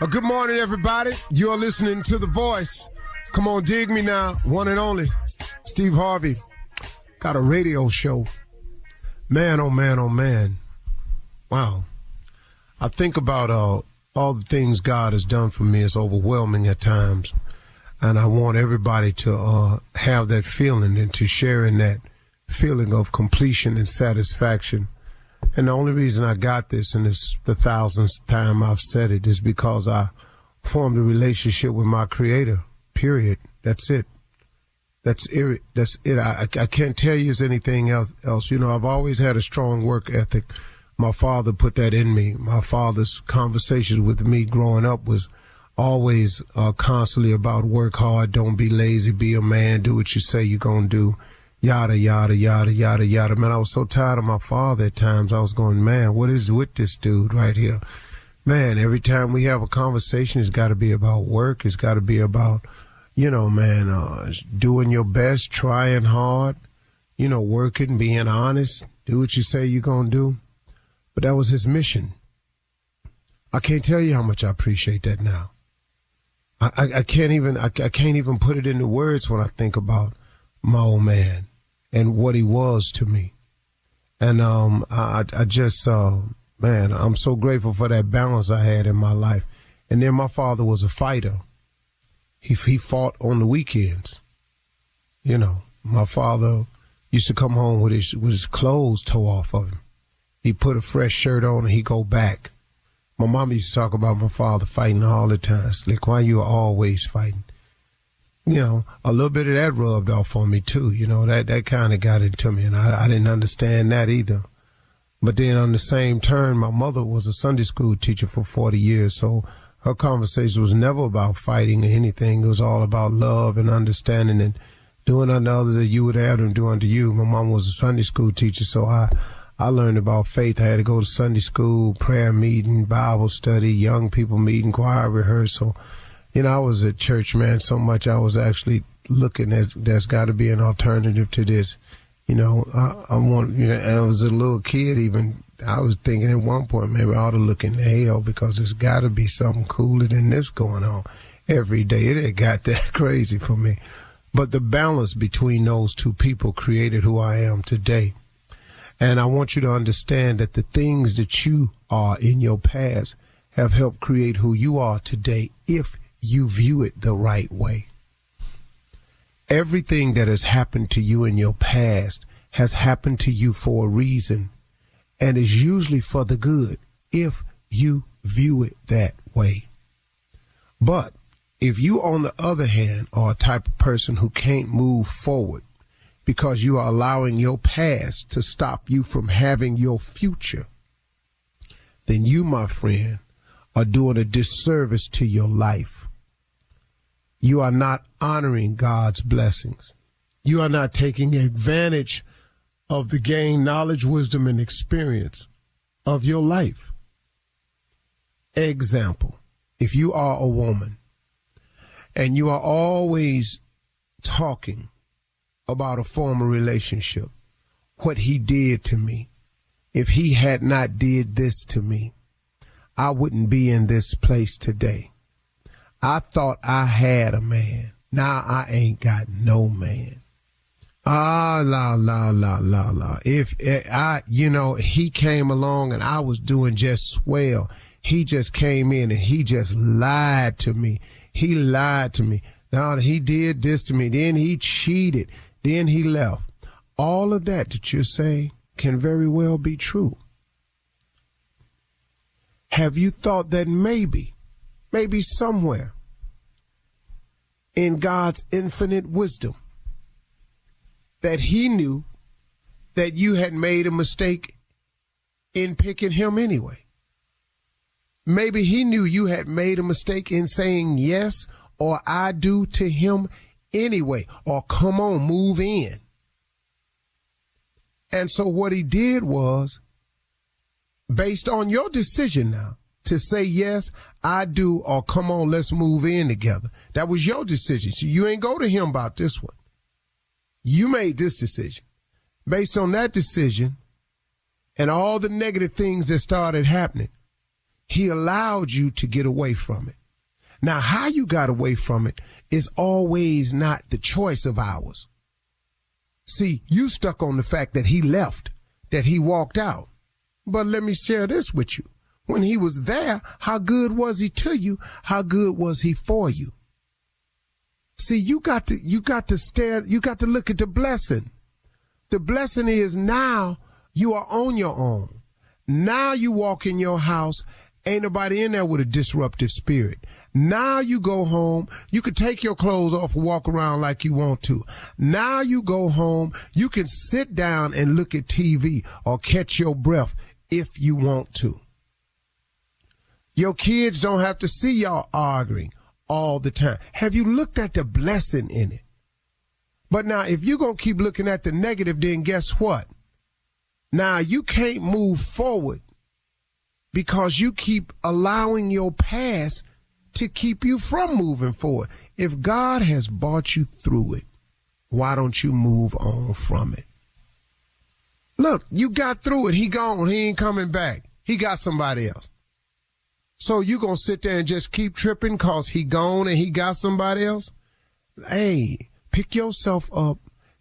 Good morning, everybody. You are listening to The Voice. Come on, dig me now. One and only, Steve Harvey. Got a radio show. Man, oh man, oh man. Wow. I think about all the things God has done for me. It's overwhelming at times. And I want everybody to have that feeling and to share in that feeling of completion and satisfaction. And the only reason I got this, and it's the 1,000th time I've said it, is because I formed a relationship with my Creator, period. That's it. That's it. I can't tell you anything else. You know, I've always had a strong work ethic. My father put that in me. My father's conversations with me growing up was always constantly about work hard, don't be lazy, be a man, do what you say you're going to do, yada, yada, yada, yada, yada. Man, I was so tired of my father at times. I was going, man, what is with this dude right here? Man, every time we have a conversation, it's got to be about work. It's got to be about, you know, man, doing your best, trying hard, you know, working, being honest, do what you say you're going to do. But that was his mission. I can't tell you how much I appreciate that now. I can't even put it into words when I think about my old man and what he was to me. And I just man, I'm so grateful for that balance I had in my life. And then my father was a fighter. He fought on the weekends. You know, my father used to come home with his clothes tore off of him. He put a fresh shirt on and he go back. My mom used to talk about my father fighting all the time. Slick, why you always fighting? You know, a little bit of that rubbed off on me too. You know, that kind of got into me, and I didn't understand that either. But then on the same turn, my mother was a Sunday school teacher for 40 years, so her conversation was never about fighting or anything. It was all about love and understanding and doing unto others that you would have them do unto you. My mom was a Sunday school teacher, so I learned about faith. I had to go to Sunday school, prayer meeting, Bible study, young people meeting, choir rehearsal. You know, I was at church, man, so much I was actually looking at there's got to be an alternative to this. You know, I want, you know, I was a little kid even. I was thinking at one point maybe I ought to look in hell because there's got to be something cooler than this going on every day. It got that crazy for me. But the balance between those two people created who I am today. And I want you to understand that the things that you are in your past have helped create who you are today if you view it the right way. Everything that has happened to you in your past has happened to you for a reason and is usually for the good if you view it that way. But if you, on the other hand, are a type of person who can't move forward, because you are allowing your past to stop you from having your future, then you, my friend, are doing a disservice to your life. You are not honoring God's blessings. You are not taking advantage of the gain, knowledge, wisdom, and experience of your life. Example, if you are a woman and you are always talking about a former relationship, what he did to me. If he had not did this to me, I wouldn't be in this place today. I thought I had a man. Now I ain't got no man. If he came along and I was doing just swell. He just came in and he just lied to me. He lied to me. Now he did this to me. Then he cheated. Then he left. All of that you're saying can very well be true. Have you thought that maybe somewhere in God's infinite wisdom that he knew that you had made a mistake in picking him anyway? Maybe he knew you had made a mistake in saying yes or I do to him anyway, or come on, move in. And so what he did was, based on your decision now to say yes, I do, or come on, let's move in together. That was your decision. So you ain't go to him about this one. You made this decision. Based on that decision and all the negative things that started happening, He allowed you to get away from it. Now, how you got away from it is always not the choice of ours. See, you stuck on the fact that he left, that he walked out. But let me share this with you. When he was there, how good was he to you? How good was he for you? See, you got to look at the blessing. The blessing is now you are on your own. Now you walk in your house, ain't nobody in there with a disruptive spirit. Now you go home, you can take your clothes off and walk around like you want to. Now you go home, you can sit down and look at TV or catch your breath if you want to. Your kids don't have to see y'all arguing all the time. Have you looked at the blessing in it? But now, if you're going to keep looking at the negative, then guess what? Now, you can't move forward because you keep allowing your past to keep you from moving forward. If God has brought you through it, why don't you move on from it? Look, you got through it. He gone. He ain't coming back. He got somebody else. So you going to sit there and just keep tripping because he gone and he got somebody else? Hey, pick yourself up.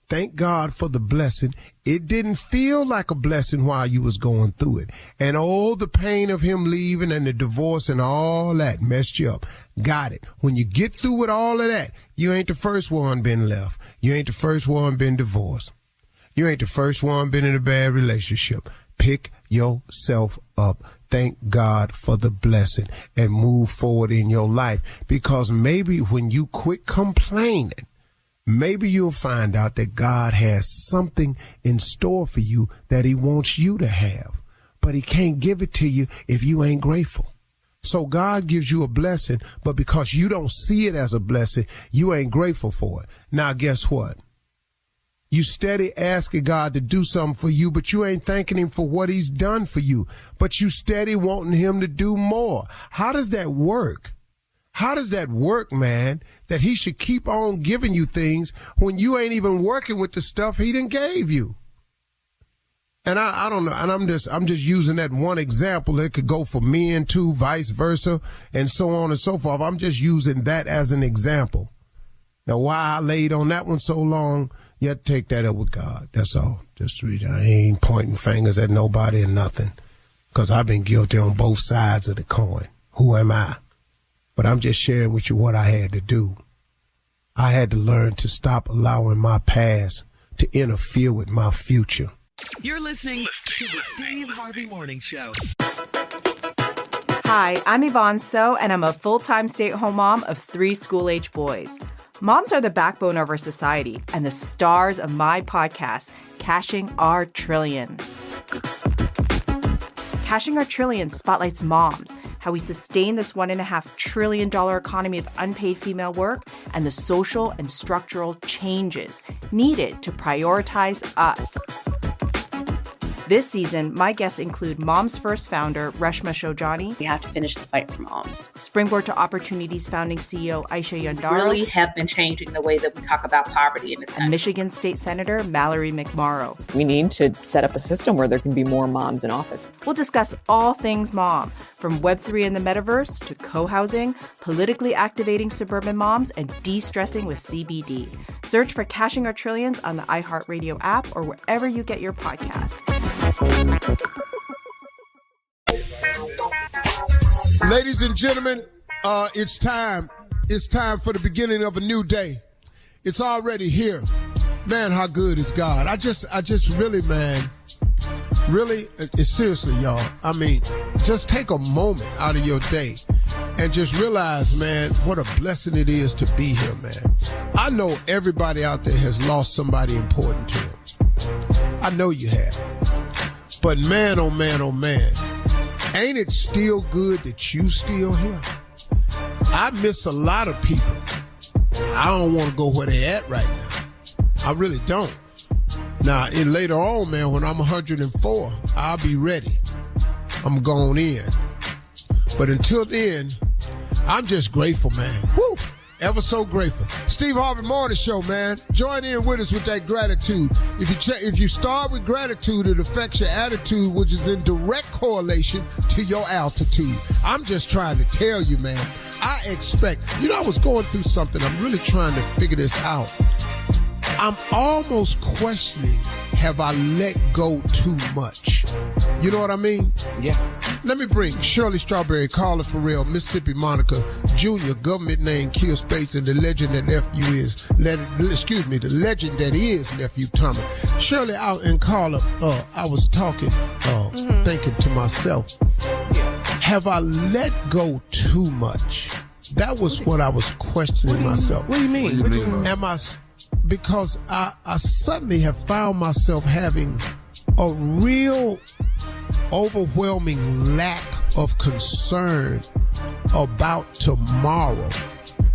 Thank God for the blessing. It didn't feel like a blessing while you was going through it. And all the pain of him leaving and the divorce and all that messed you up. Got it. When you get through with all of that, you ain't the first one been left. You ain't the first one been divorced. You ain't the first one been in a bad relationship. Pick yourself up. Thank God for the blessing and move forward in your life. Because maybe when you quit complaining, maybe you'll find out that God has something in store for you that he wants you to have. But he can't give it to you if you ain't grateful. So God gives you a blessing, but because you don't see it as a blessing, you ain't grateful for it. Now, guess what? You steady asking God to do something for you, but you ain't thanking him for what he's done for you. But you steady wanting him to do more. How does that work? How does that work, man, that he should keep on giving you things when you ain't even working with the stuff he done gave you? And I don't know. And I'm just using that one example. It could go for men too, vice versa, and so on and so forth. I'm just using that as an example. Now, why I laid on that one so long, you have to take that up with God. That's all. Just I ain't pointing fingers at nobody or nothing, because I've been guilty on both sides of the coin. Who am I? But I'm just sharing with you what I had to do. I had to learn to stop allowing my past to interfere with my future. You're listening to the Steve Harvey Morning Show. Hi, I'm Yvonne So, and I'm a full-time stay-at-home mom of 3 school-age boys. Moms are the backbone of our society and the stars of my podcast, Cashing Our Trillions. Cashing Our Trillions spotlights moms, how we sustain this $1.5 trillion economy of unpaid female work, and the social and structural changes needed to prioritize us. This season, my guests include Moms First founder Reshma Shojani. We have to finish the fight for moms. Springboard to Opportunities founding CEO Aisha Yandara. Really have been changing the way that we talk about poverty in this country. And Michigan State Senator Mallory McMorrow. We need to set up a system where there can be more moms in office. We'll discuss all things mom, from Web3 and the metaverse to co-housing, politically activating suburban moms, and de-stressing with CBD. Search for Cashing Our Trillions on the iHeart Radio app or wherever you get your podcasts. Ladies and gentlemen, it's time. It's time for the beginning of a new day. It's already here. Man, how good is God? I just really, man, really, seriously, y'all. I mean, just take a moment out of your day and just realize, man, what a blessing it is to be here, man. I know everybody out there has lost somebody important to them. I know you have. But man, oh man, oh man, ain't it still good that you still here? I miss a lot of people. I don't want to go where they at right now. I really don't. Now, later on, man, when I'm 104, I'll be ready. I'm going in. But until then, I'm just grateful, man. Woo! Ever so grateful. Steve Harvey Morning Show, man. Join in with us with that gratitude. If you start with gratitude, it affects your attitude, which is in direct correlation to your altitude. I'm just trying to tell you, man. I expect, I was going through something. I'm really trying to figure this out. I'm almost questioning, have I let go too much? You know what I mean? Yeah. Let me bring Shirley Strawberry, Carla Farrell, Mississippi Monica, Jr., government name Kill Spates, and the legend that nephew is, the legend that is nephew Tommy. Shirley and Carla, I was talking, thinking to myself, have I let go too much? That was what I was questioning myself. What do you mean? Because I suddenly have found myself having a real overwhelming lack of concern about tomorrow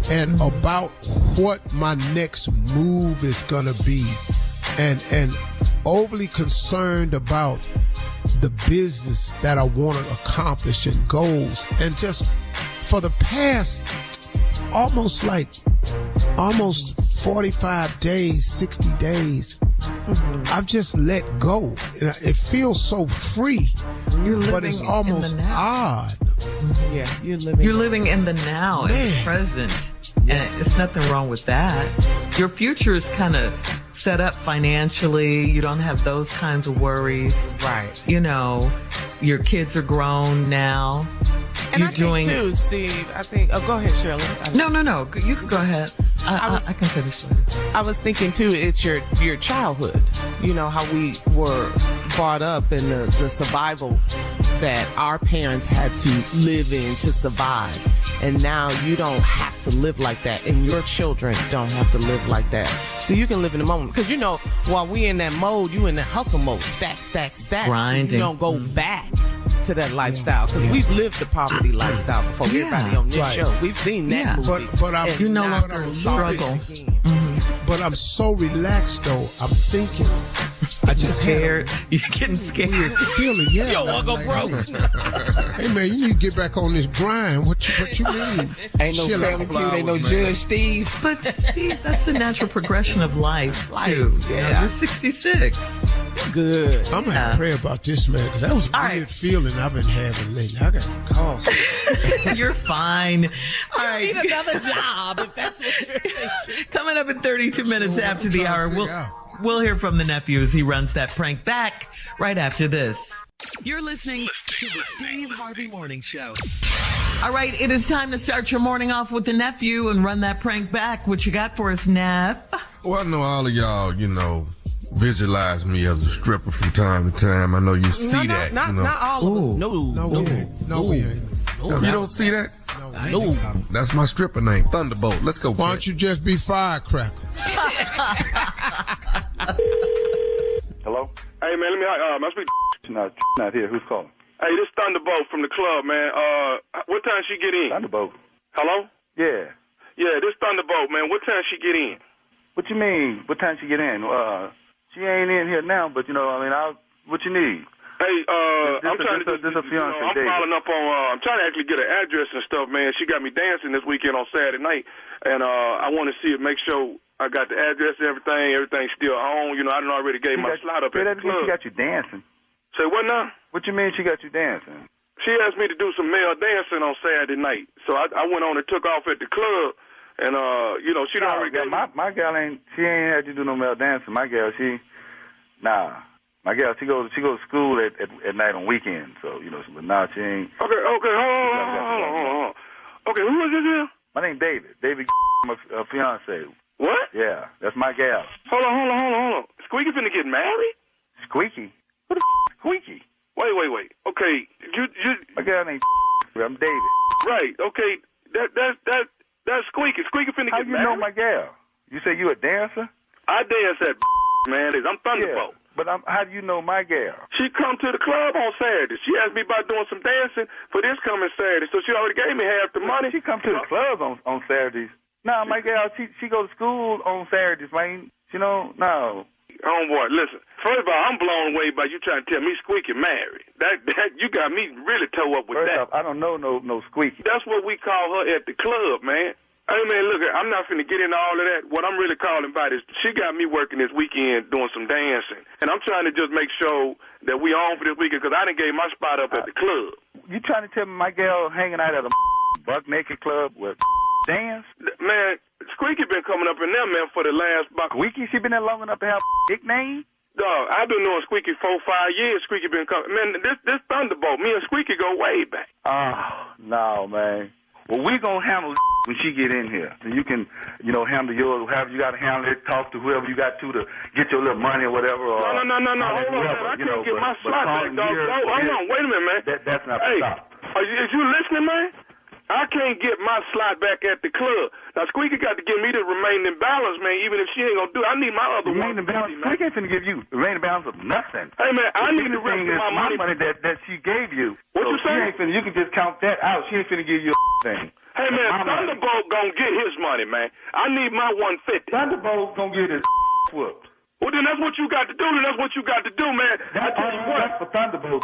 and about what my next move is going to be, and overly concerned about the business that I want to accomplish and goals. And just for the past almost 45 days, 60 days, I've just let go. It feels so free, but it's almost odd. Yeah, you're living in the now, in the present. Yeah. And it's nothing wrong with that. Your future is kind of set up financially. You don't have those kinds of worries. Right. Your kids are grown now. And I think too, Steve, go ahead, Shirley. No. You can go ahead. I can finish later. I was thinking too, it's your childhood. How we were brought up in the survival that our parents had to live in to survive. And now you don't have to live like that, and your children don't have to live like that. So you can live in the moment. Because, while we in that mode, you in that hustle mode, stack. Grinding. So you don't go back to that lifestyle. Because we've lived the poverty lifestyle before. Everybody on this show, we've seen that movie. But you no longer struggle. But I'm so relaxed, though. I'm thinking. I just scared. You're getting scared. Weird feeling, yeah. Yo, I'll go broke. Hey, man, you need to get back on this grind. What you mean? Ain't no family feud, ain't no Judge Steve. But Steve, that's the natural progression of life too. Yeah. You're 66. Good. I'm going to pray about this, man, because that was a weird feeling I've been having lately. I got to call somebody. You're fine. All right. You need another job if that's what you're thinking. Coming up in 32 minutes after the hour, we'll hear from the nephew as he runs that prank back right after this. You're listening to the Steve Harvey Morning Show. All right, it is time to start your morning off with the nephew and run that prank back. What you got for us, Nap? Well, I know all of y'all, visualize me as a stripper from time to time. I know you see that. Not all of us. No, we ain't. You don't see that? No. That's my stripper name, Thunderbolt. Let's go. Why don't you just be Firecracker? Hello? Hey, man, let me, must be not here. Who's calling? Hey, this Thunderbolt from the club, man. What time she get in? Thunderbolt? Hello? Yeah. Yeah, this Thunderbolt, man. What time she get in? What you mean, what time she get in? She ain't in here now, but, what you need? Hey, I'm trying to I'm following up on, I'm trying to actually get an address and stuff, man. She got me dancing this weekend on Saturday night, and I want to see it, make sure I got the address and everything's still on. I done already gave my slot up at the club. She got you dancing. Say what now? What you mean she got you dancing? She asked me to do some male dancing on Saturday night, so I went on and took off at the club, and she done already got my gal she ain't had you do no male dancing. My gal, my gal, she goes to school at night on weekends, so but now she ain't. Okay, hold on. Okay, who is this here? My name's David. David, my fiance. What? Yeah, that's my gal. Hold on. Squeaky finna get married? Squeaky? What the Squeaky? Wait. Okay, you. My gal named I'm David. Right. Okay, that's Squeaky. Squeaky finna get married. How you know my gal? You say you a dancer? I dance at man. I'm Thunderbolt. Yeah. But how do you know my gal? She come to the club on Saturday. She asked me about doing some dancing for this coming Saturday, so she already gave me half the money. She come to the club on Saturdays. Nah, my gal, she go to school on Saturdays, man. No. Homeboy, listen. First of all, I'm blown away by you trying to tell me Squeaky married. That you got me really toe up with that. First off, I don't know no Squeaky. That's what we call her at the club, man. Hey, man, look, I'm not finna get into all of that. What I'm really calling about is she got me working this weekend doing some dancing. And I'm trying to just make sure that we on for this weekend because I done gave my spot up at the club. You trying to tell me my girl hanging out at a buck naked club with dance? Man, Squeaky been coming up in there, man, for the last... Squeaky? She been there long enough to have nickname? Dog, I've been knowing Squeaky 4-5 years. Squeaky been coming... Man, this Thunderbolt, me and Squeaky go way back. Oh, no, man. Well, we gonna handle when she get in here. And you can, handle yours, however you got to handle it, talk to whoever you got to get your little money or whatever. Or no. Hold on, man. I can't get my slot back, dog. Hold on, wait a minute, man. That's not the stop. Is you listening, man? I can't get my slot back at the club. Now, Squeaky got to give me the remaining balance, man, even if she ain't going to do it. I need my other remaining balance. Squeaky ain't finna give you remaining balance of nothing. Hey, man, I need the rest of my money. that she gave you. What you say? You can just count that out. She ain't finna give you a thing. Hey, man, Thunderbolt going to get his money, man. I need my 150. Thunderbolt going to get his whooped. Well, then that's what you got to do. That's what you got to do, man. That's for Thunderbolt.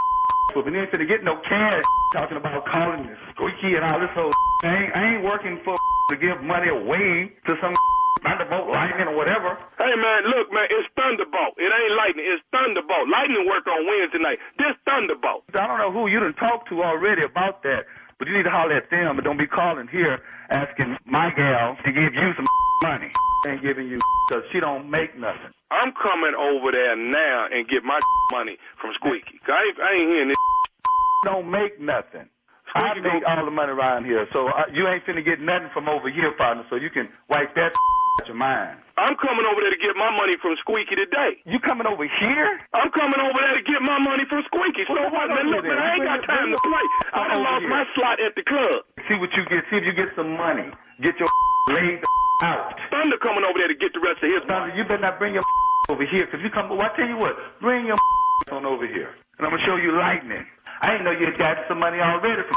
But we ain't finna get no cash talking about calling this Squeaky and all this old I ain't working for to give money away to some Thunderbolt, lightning, or whatever. Hey, man, look, man, it's Thunderbolt. It ain't lightning. It's Thunderbolt. Lightning work on Wednesday night. This Thunderbolt. I don't know who you done talked to already about that, but you need to holler at them and don't be calling here asking my gal to give you some money. Ain't giving you because she don't make nothing. I'm coming over there now and get my money from Squeaky. I ain't hearing this. Don't make nothing. I make all the money around here, so you ain't finna get nothing from over here, partner, so you can wipe that out your mind. I'm coming over there to get my money from Squeaky today. You coming over here? I'm coming over there to get my money from Squeaky. So what, man? Look, man, I ain't got time to play. I done lost my slot at the club. See what you get. See if you get some money. Get your laid out. Thunder coming over there to get the rest of his money. You better not bring your over here, because you come. Well, I tell you what, bring your on over here, and I'm gonna show you lightning. I didn't know you had got some money already from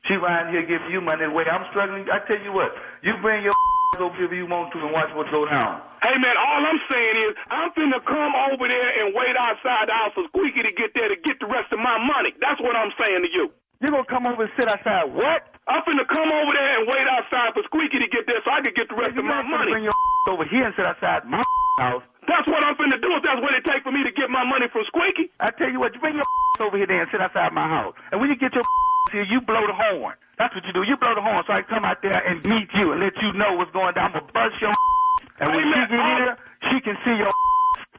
she around here giving you money the way I'm struggling. I tell you what, you bring your over here if you want to and watch what go down. Hey, man, all I'm saying is I'm finna come over there and wait outside the house for Squeaky to get there to get the rest of my money. That's what I'm saying to you. You gonna come over and sit outside what? I'm finna come over there and wait outside for Squeaky to get there so I can get the rest of my money. Bring your over here and sit outside my house. That's what I'm finna do if that's what it takes for me to get my money from Squeaky. I tell you what, you bring your over here then and sit outside my house. And when you get your here, you blow the horn. That's what you do. You blow the horn so I can come out there and meet you and let you know what's going down. I'm gonna bust your and when she get here, she can see your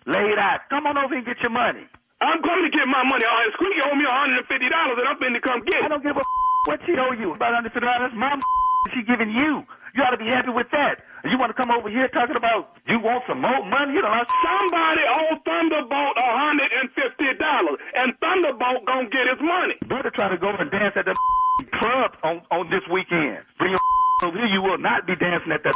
laid out. Come on over and get your money. I'm going to get my money. Squeaky owe me $150 and I'm finna come get it. I don't give a what she owe you. About $150. My she giving you. You ought to be happy with that. You want to come over here talking about you want some more money? You know, somebody owe Thunderbolt $150, and Thunderbolt gonna get his money. Better try to go and dance at the club on this weekend. Bring your over here. You will not be dancing at that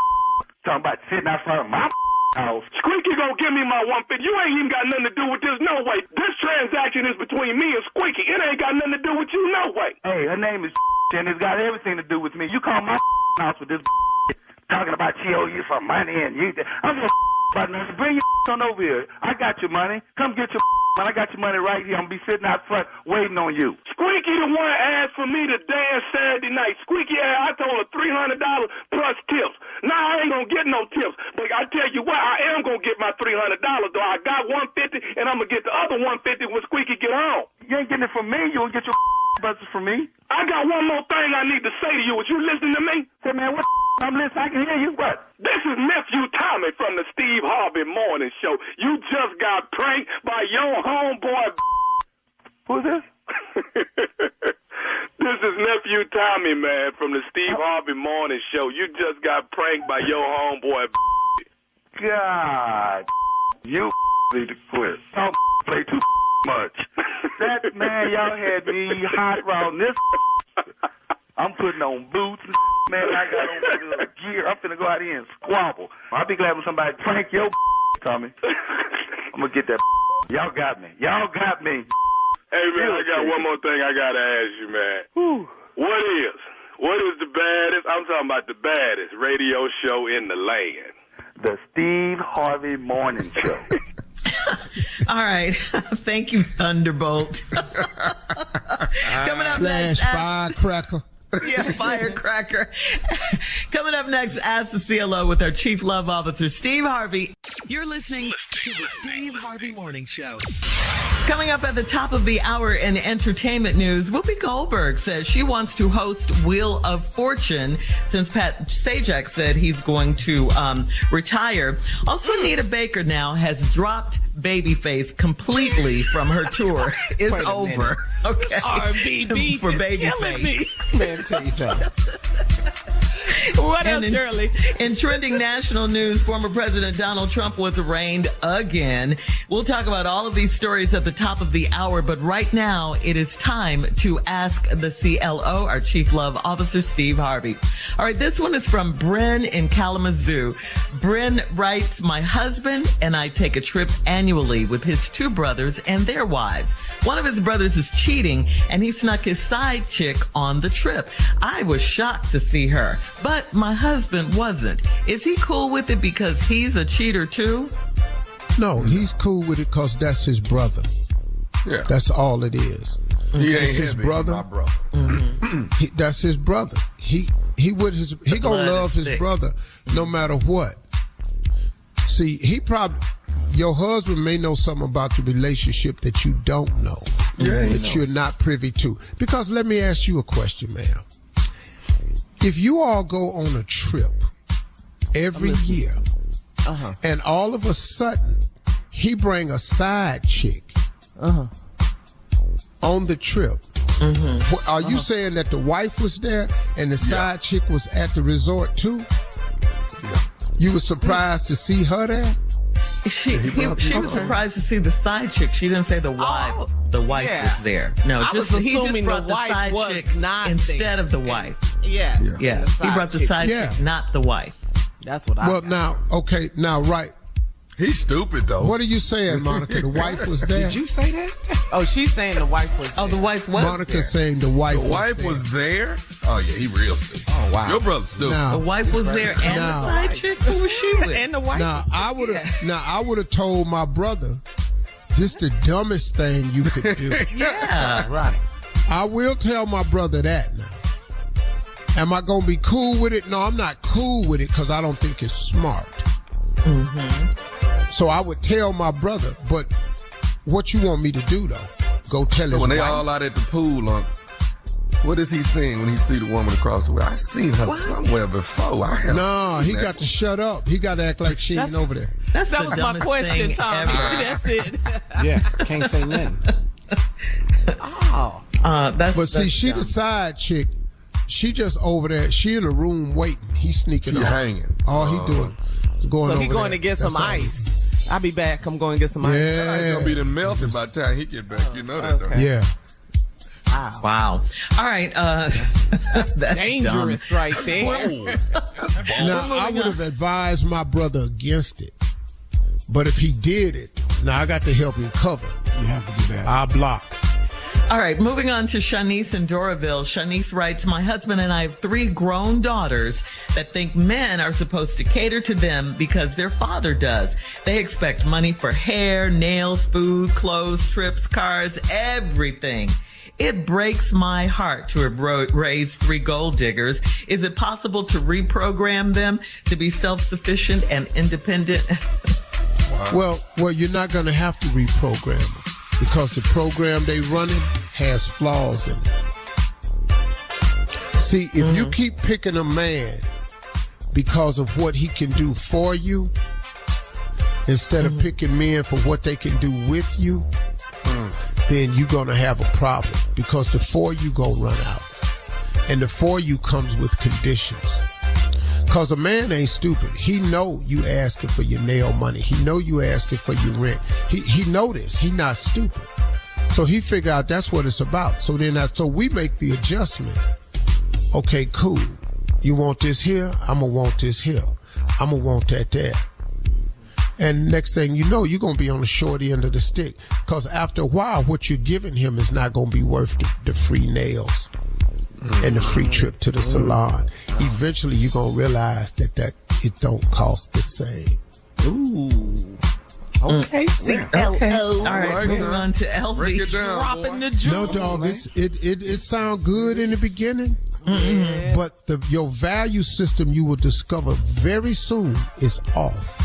talking about sitting outside of my house. Squeaky gonna give me my $150. You ain't even got nothing to do with this, no way. This transaction is between me and Squeaky. It ain't got nothing to do with you, no way. Hey, her name is and it's got everything to do with me. You call my house with this talking about she owe you some money and you. I'm gonna bring your on over here. I got your money. Come get your money. I got your money right here. I'm gonna be sitting out front waiting on you. Squeaky the one asked for me to dance Saturday night. Squeaky, I told her $300 plus tips. Now I ain't gonna get no tips, but I tell you what, I am gonna get my $300 though. I got $150 and I'm gonna get the other $150 when Squeaky get home. You ain't getting it from me. You won't get your buzzers from me. I got one more thing I need to say to you. Is you listening to me? Say, man, what? I'm listening. I can hear you. What? This is Nephew Tommy from the Steve Harvey Morning Show. You just got pranked by your homeboy. Who's this? This is Nephew Tommy, man, from the Steve Harvey Morning Show. You just got pranked by your homeboy. God, you need to quit. Don't play too much. That man, y'all had me hot around this. I'm putting on boots, man. I got on gear. I'm finna go out here and squabble. I'll be glad when somebody prank your Tommy. I'm gonna get that. Y'all got me. Y'all got me. Hey, man, I got one more thing I gotta ask you, man. Whew. What is the baddest, I'm talking about the baddest radio show in the land? The Steve Harvey Morning Show. All right. Thank you, Thunderbolt. Coming up next. Firecracker. Yeah, firecracker. Coming up next, Ask the CLO with our Chief Love Officer, Steve Harvey. You're listening to the Steve Harvey Morning Show. Coming up at the top of the hour in entertainment news, Whoopi Goldberg says she wants to host Wheel of Fortune since Pat Sajak said he's going to retire. Also, Anita Baker now has dropped Babyface completely from her tour. It's over. Okay. RBB for Babyface. Man, tell you something. What else, Shirley? In trending national news, former President Donald Trump was arraigned again. We'll talk about all of these stories at the top of the hour, but right now it is time to ask the CLO, our Chief Love Officer, Steve Harvey. All right, this one is from Bryn in Kalamazoo. Bryn writes, my husband and I take a trip annually with his two brothers and their wives. One of his brothers is cheating, and he snuck his side chick on the trip. I was shocked to see her, but my husband wasn't. Is he cool with it because he's a cheater too? No, he's cool with it because that's his brother. Yeah. That's all it is. It's his brother. My brother. That's his brother. He gonna love his brother no matter what. See, your husband may know something about the relationship that you don't know, that you're not privy to. Because let me ask you a question, ma'am. If you all go on a trip every year, and all of a sudden he bring a side chick on the trip, are you saying that the wife was there and the side chick was at the resort too? Yeah. You were surprised to see her there? She was surprised to see the side chick. She didn't say the wife. The wife was there. No, he just brought the side chick instead of the wife. Yes. Yeah. He brought the side chick, not the wife. That's what I got. Now, right. He's stupid, though. What are you saying, Monica? The wife was there? Did you say that? Oh, she's saying the wife was there. Oh, the wife was Monica's there. saying the wife was there? Oh, yeah, he real stupid. Oh, wow. Your brother's stupid. The wife was there and the side chick? Who was she with? And the wife I would have told my brother, this the dumbest thing you could do. Yeah. Right. I will tell my brother that now. Am I going to be cool with it? No, I'm not cool with it because I don't think it's smart. So I would tell my brother, but what you want me to do, though? Go tell his When they wife? all out at the pool, what is he seeing when he see the woman across the way? I seen her somewhere before. He got to shut up. He got to act like she ain't over there. That was my question, Tom. That's it. Yeah, can't say nothing. She the side chick. She just over there. She in the room waiting. He's sneaking off. Hanging. All he doing is going over there. So he going to get some ice. I'll be back. I'm going to get some ice. Yeah. He's going to be melted by the time he get back. You know that, don't you? Yeah. Wow. All right. That's dangerous right there. Now, I would have advised my brother against it. But if he did it, now I got to help him cover. You have to do that. I block. All right, moving on to Shanice in Doraville. Shanice writes, my husband and I have 3 grown daughters that think men are supposed to cater to them because their father does. They expect money for hair, nails, food, clothes, trips, cars, everything. It breaks my heart to have raised 3 gold diggers. Is it possible to reprogram them to be self-sufficient and independent? Well, you're not going to have to reprogram them. Because the program they running has flaws in it. See, if you keep picking a man because of what he can do for you, instead of picking men for what they can do with you, then you're going to have a problem. Because the for you going to run out. And the for you comes with conditions. Because a man ain't stupid. He know you asking for your nail money. He know you asking for your rent. He know this. He not stupid. So he figure out that's what it's about. So we make the adjustment. Okay, cool. You want this here? I'm going to want this here. I'm going to want that there. And next thing you know, you're going to be on the short end of the stick. Because after a while, what you're giving him is not going to be worth the free nails and the free trip to the salon. Eventually, you're going to realize that it don't cost the same. Ooh. Okay, CLO. Okay. All right, moving on to LV. Break it down, dropping boy. the jewel. No, dog, it sound good in the beginning, Mm-hmm. But your value system, you will discover very soon, is off.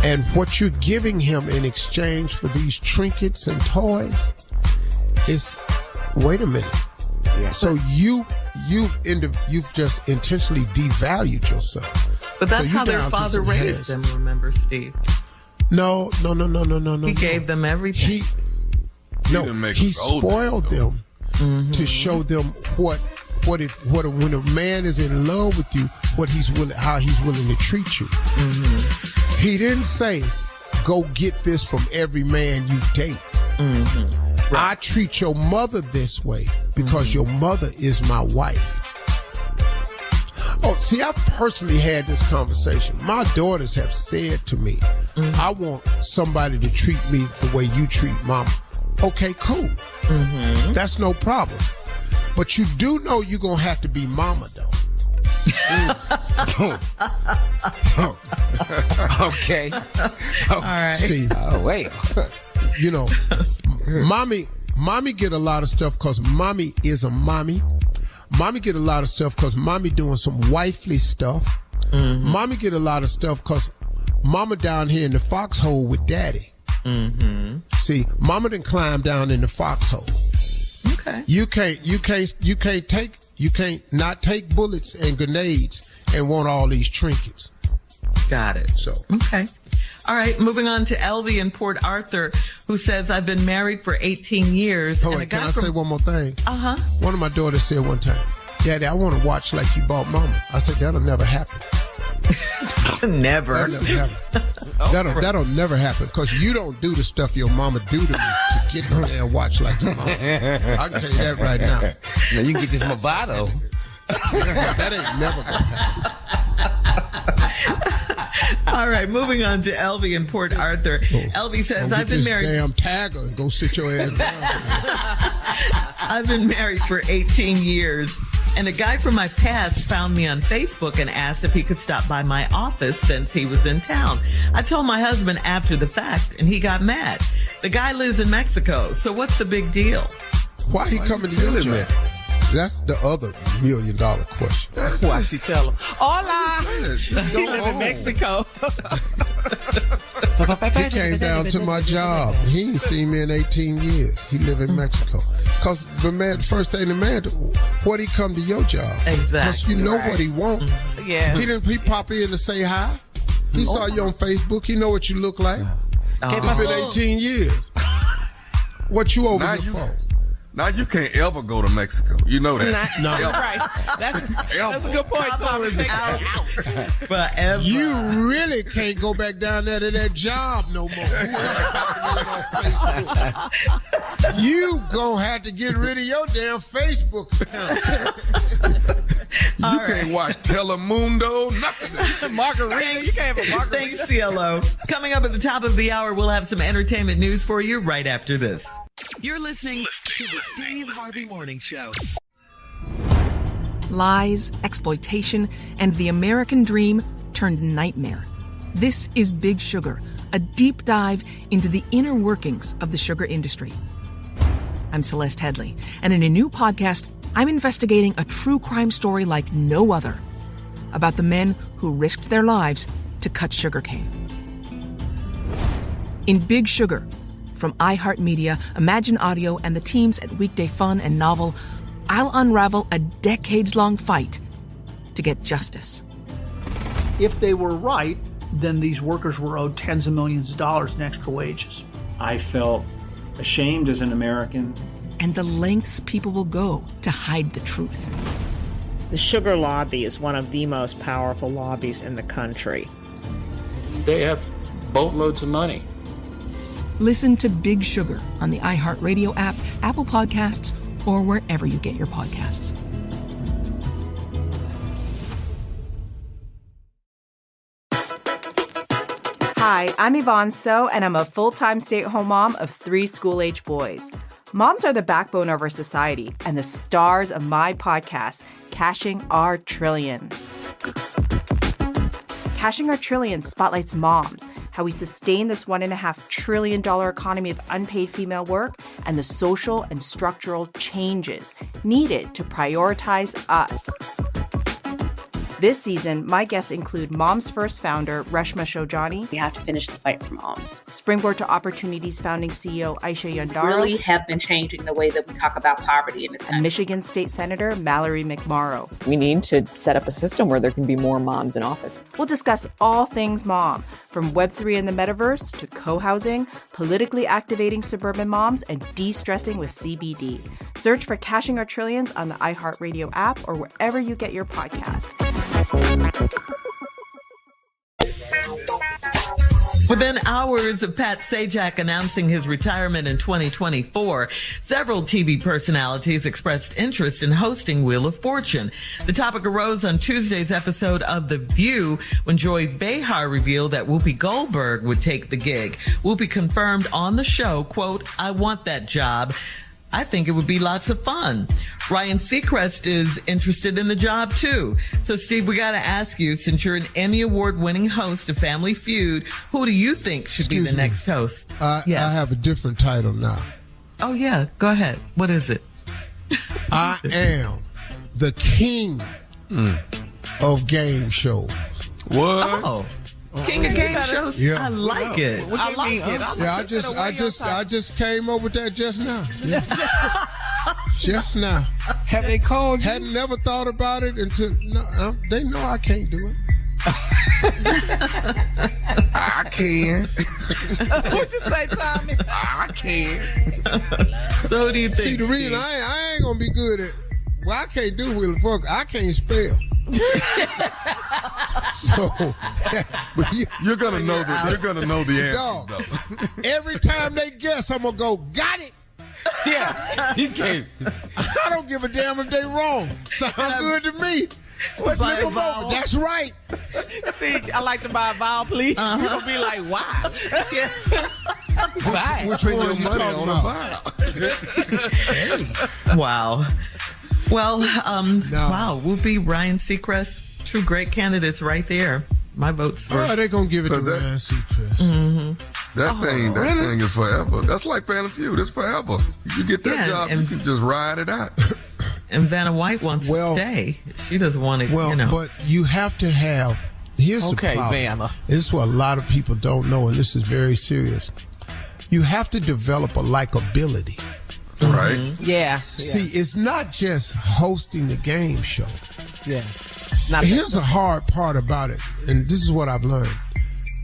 And what you're giving him in exchange for these trinkets and toys is, wait a minute. Yeah. So you've just intentionally devalued yourself. But that's how their father raised them, remember, Steve? No. He gave them everything. He spoiled them to show them what when a man is in love with you, how he's willing to treat you. He didn't say, go get this from every man you date. Right. I treat your mother this way because your mother is my wife. Oh, see, I personally had this conversation. My daughters have said to me, I want somebody to treat me the way you treat mama. Okay, cool. That's no problem. But you do know you're going to have to be mama, though. Okay. All right. See, wait. You know, mommy get a lot of stuff because mommy is a mommy. Mommy get a lot of stuff because mommy doing some wifely stuff. Mommy get a lot of stuff because mama down here in the foxhole with daddy. See, mama done climb down in the foxhole. Okay. You can't not take bullets and grenades and want all these trinkets. Got it. So okay. All right, moving on to Elvie in Port Arthur, who says, I've been married for 18 years. Wait, can I say one more thing? One of my daughters said one time, Daddy, I want to watch like you bought mama. I said, that'll never happen. Never. That'll never happen. That'll never happen because you don't do the stuff your mama do to me to get in there and watch like your mama. I can tell you that right now. Now you can get this Movado. That ain't never going to happen. All right, moving on to Elvie in Port Arthur. Elvie says, I've been married. Damn tagger and go sit your ass down. I've been married for 18 years. And a guy from my past found me on Facebook and asked if he could stop by my office since he was in town. I told my husband after the fact, and he got mad. The guy lives in Mexico, so what's the big deal? Why he coming to your job? That's the other $1 million question. Why she tell him? Hola! He live in Mexico. He came down to my job. He ain't seen me in 18 years. He live in Mexico. Because the man, first thing the man, what he come to your job? Exactly. Because you know what he want. Yeah. He pop in to say hi. He saw you on Facebook. He know what you look like. It's been 18 years. What you over here for? Now you can't ever go to Mexico. You know that. No. Right. That's a good point, Thomas. Forever. You really can't go back down there to that job no more. Whoever popping in on Facebook. You gonna have to get rid of your damn Facebook account. You can't watch Telemundo, nothing. Margarita. You can't have a margarita. Thanks, CLO. Coming up at the top of the hour, we'll have some entertainment news for you right after this. You're listening to the Steve Harvey Morning Show. Lies, exploitation, and the American dream turned nightmare. This is Big Sugar, a deep dive into the inner workings of the sugar industry. I'm Celeste Headley, and in a new podcast, I'm investigating a true crime story like no other about the men who risked their lives to cut sugarcane. In Big Sugar, from iHeart Media, Imagine Audio, and the teams at Weekday Fun and Novel, I'll unravel a decades-long fight to get justice. If they were right, then these workers were owed tens of millions of dollars in extra wages. I felt ashamed as an American. And the lengths people will go to hide the truth. The sugar lobby is one of the most powerful lobbies in the country. They have boatloads of money. Listen to Big Sugar on the iHeart Radio app, Apple Podcasts, or wherever you get your podcasts. Hi, I'm Yvonne So, and I'm a full-time stay-at-home mom of 3 school-age boys. Moms are the backbone of our society and the stars of my podcast, Cashing Our Trillions. Cashing Our Trillions spotlights moms, how we sustain this $1.5 trillion economy of unpaid female work, and the social and structural changes needed to prioritize us. This season, my guests include Moms First founder Reshma Shojani. We have to finish the fight for moms. Springboard to Opportunities founding CEO Aisha Yandaro. Really have been changing the way that we talk about poverty in this country. And Michigan State Senator Mallory McMorrow. We need to set up a system where there can be more moms in office. We'll discuss all things mom, from Web3 and the metaverse to co-housing, politically activating suburban moms, and de-stressing with CBD. Search for Cashing Our Trillions on the iHeart Radio app or wherever you get your podcasts. Within hours of Pat Sajak announcing his retirement in 2024, several TV personalities expressed interest in hosting Wheel of Fortune. The topic arose on Tuesday's episode of The View when Joy Behar revealed that Whoopi Goldberg would take the gig. Whoopi confirmed on the show, quote, "I want that job. I think it would be lots of fun." Ryan Seacrest is interested in the job too. So Steve, we got to ask you, since you're an Emmy Award-winning host of Family Feud, who do you think should be the next host? Yes. I have a different title now. Oh yeah, go ahead. What is it? I am the king of game shows. What? Oh. King of game shows. Yeah. I like it. What do you mean? I just came up with that just now. Yeah. Just now. Have they called you? Hadn't never thought about it until they know I can't do it. I can. What'd you say, Tommy? I can. So who do you think? See, the reason I ain't gonna be good at. Well, I can't do Wheel of Fortune. I can't spell. So, but you're gonna know the answer. Dog, every time they guess, I'm gonna go, got it. Yeah, he can't. I don't give a damn if they wrong. Sound good to me. Flip them over. That's right. Steve, I like to buy a vowel, please. You're gonna be like, wow. Right. Which one you talking about? Hey. Wow. Well, wow, Whoopi, Ryan Seacrest, two great candidates right there. My vote's for... Oh, they're going to give it to Ryan Seacrest. Mm-hmm. That thing is forever. That's like Family Feud. It's forever. You get that job, you can just ride it out. And Vanna White wants to stay. She doesn't want to, but you have to have... Here's the problem. Vanna. This is what a lot of people don't know, and this is very serious. You have to develop a likability. Right. Yeah. See, it's not just hosting the game show. Yeah. Here's the hard part about it, and this is what I've learned.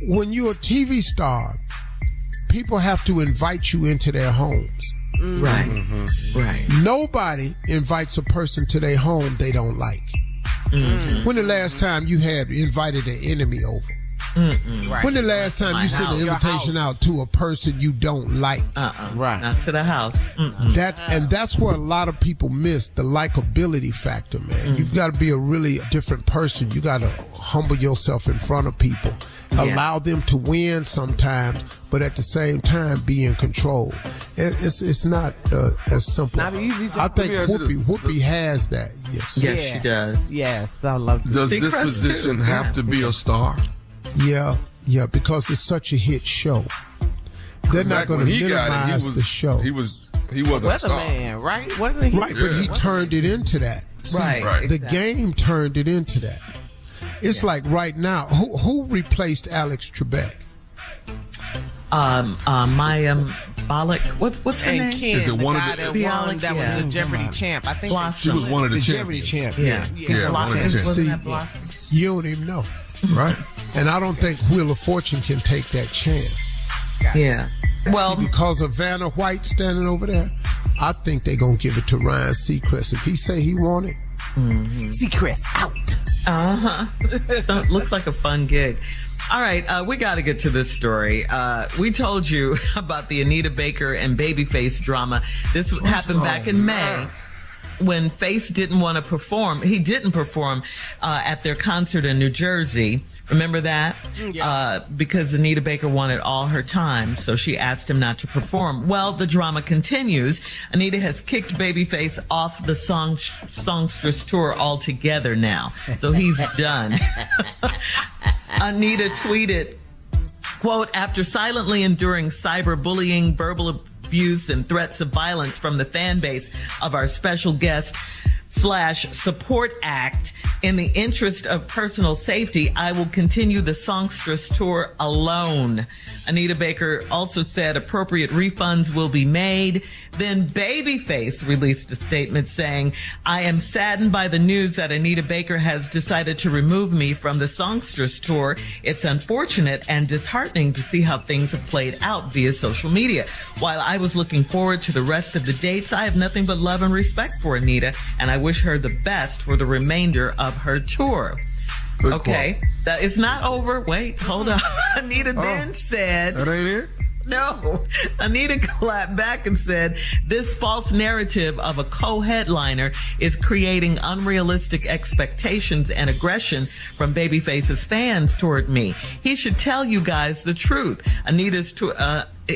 When you're a TV star, people have to invite you into their homes. Mm-hmm. Right. Mm-hmm. Right. Nobody invites a person to their home they don't like. Mm-hmm. When the last time you had invited an enemy over? Right. When the last time you sent an invitation out to a person you don't like? Right. Not to the house. That's where a lot of people miss the likability factor, man. You've got to be a really different person. You got to humble yourself in front of people. Allow them to win sometimes, but at the same time be in control. It's not as simple. Not easy. I think Whoopi has that. Yes, she does. Yes, I love this. Does this position have to be a star? Yeah, because it's such a hit show. They're not going to minimize the show. He wasn't a star. Weatherman, right? Wasn't he? Right, but he turned it into that. See, right. The game turned it into that. It's like right now, who replaced Alex Trebek? Maya Bialik. What's her name? Ken, is it one of the Bialik, that was a Jeopardy champ? I think she was one of the Jeopardy champions. champ. Yeah, one of the champions. See, you don't even know. Right. And I don't think Wheel of Fortune can take that chance. Yeah. Well, because of Vanna White standing over there, I think they're going to give it to Ryan Seacrest. If he say he want it. Seacrest out. So it looks like a fun gig. All right, we got to get to this story. We told you about the Anita Baker and Babyface drama. This happened back in May when Face didn't want to perform. He didn't perform at their concert in New Jersey. Remember that? Yeah. Because Anita Baker wanted all her time, so she asked him not to perform. Well, the drama continues. Anita has kicked Babyface off the Songstress tour altogether now, so he's done. Anita tweeted, Quote, after silently enduring cyberbullying, verbal abuse, and threats of violence from the fan base of our special guest / support act, in the interest of personal safety, I will continue the songstress tour alone. Anita Baker also said appropriate refunds will be made. Then Babyface released a statement saying, I am saddened by the news that Anita Baker has decided to remove me from the songstress tour. It's unfortunate and disheartening to see how things have played out via social media. While I was looking forward to the rest of the dates, I have nothing but love and respect for Anita, and I wish her the best for the remainder of her tour. Good okay, quote. that it's not over. Wait, hold on. Anita then said, that ain't it? No. Anita clapped back and said, this false narrative of a co-headliner is creating unrealistic expectations and aggression from Babyface's fans toward me. He should tell you guys the truth. Anita's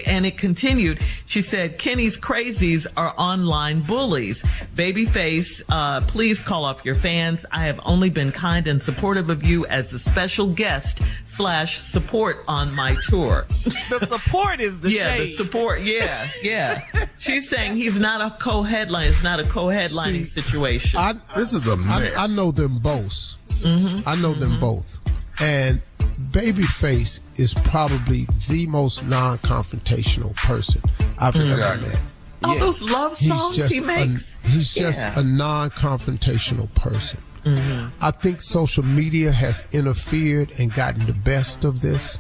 and it continued. She said, Kenny's crazies are online bullies. Babyface, please call off your fans. I have only been kind and supportive of you as a special guest / support on my tour. The support is the shade. The support. Yeah. She's saying he's not a co-headline. It's not a co-headlining situation. This is a mess. I know them both. I know them both. And Babyface is probably the most non-confrontational person I've ever met. All those love songs he makes. He's just a non-confrontational person. I think social media has interfered and gotten the best of this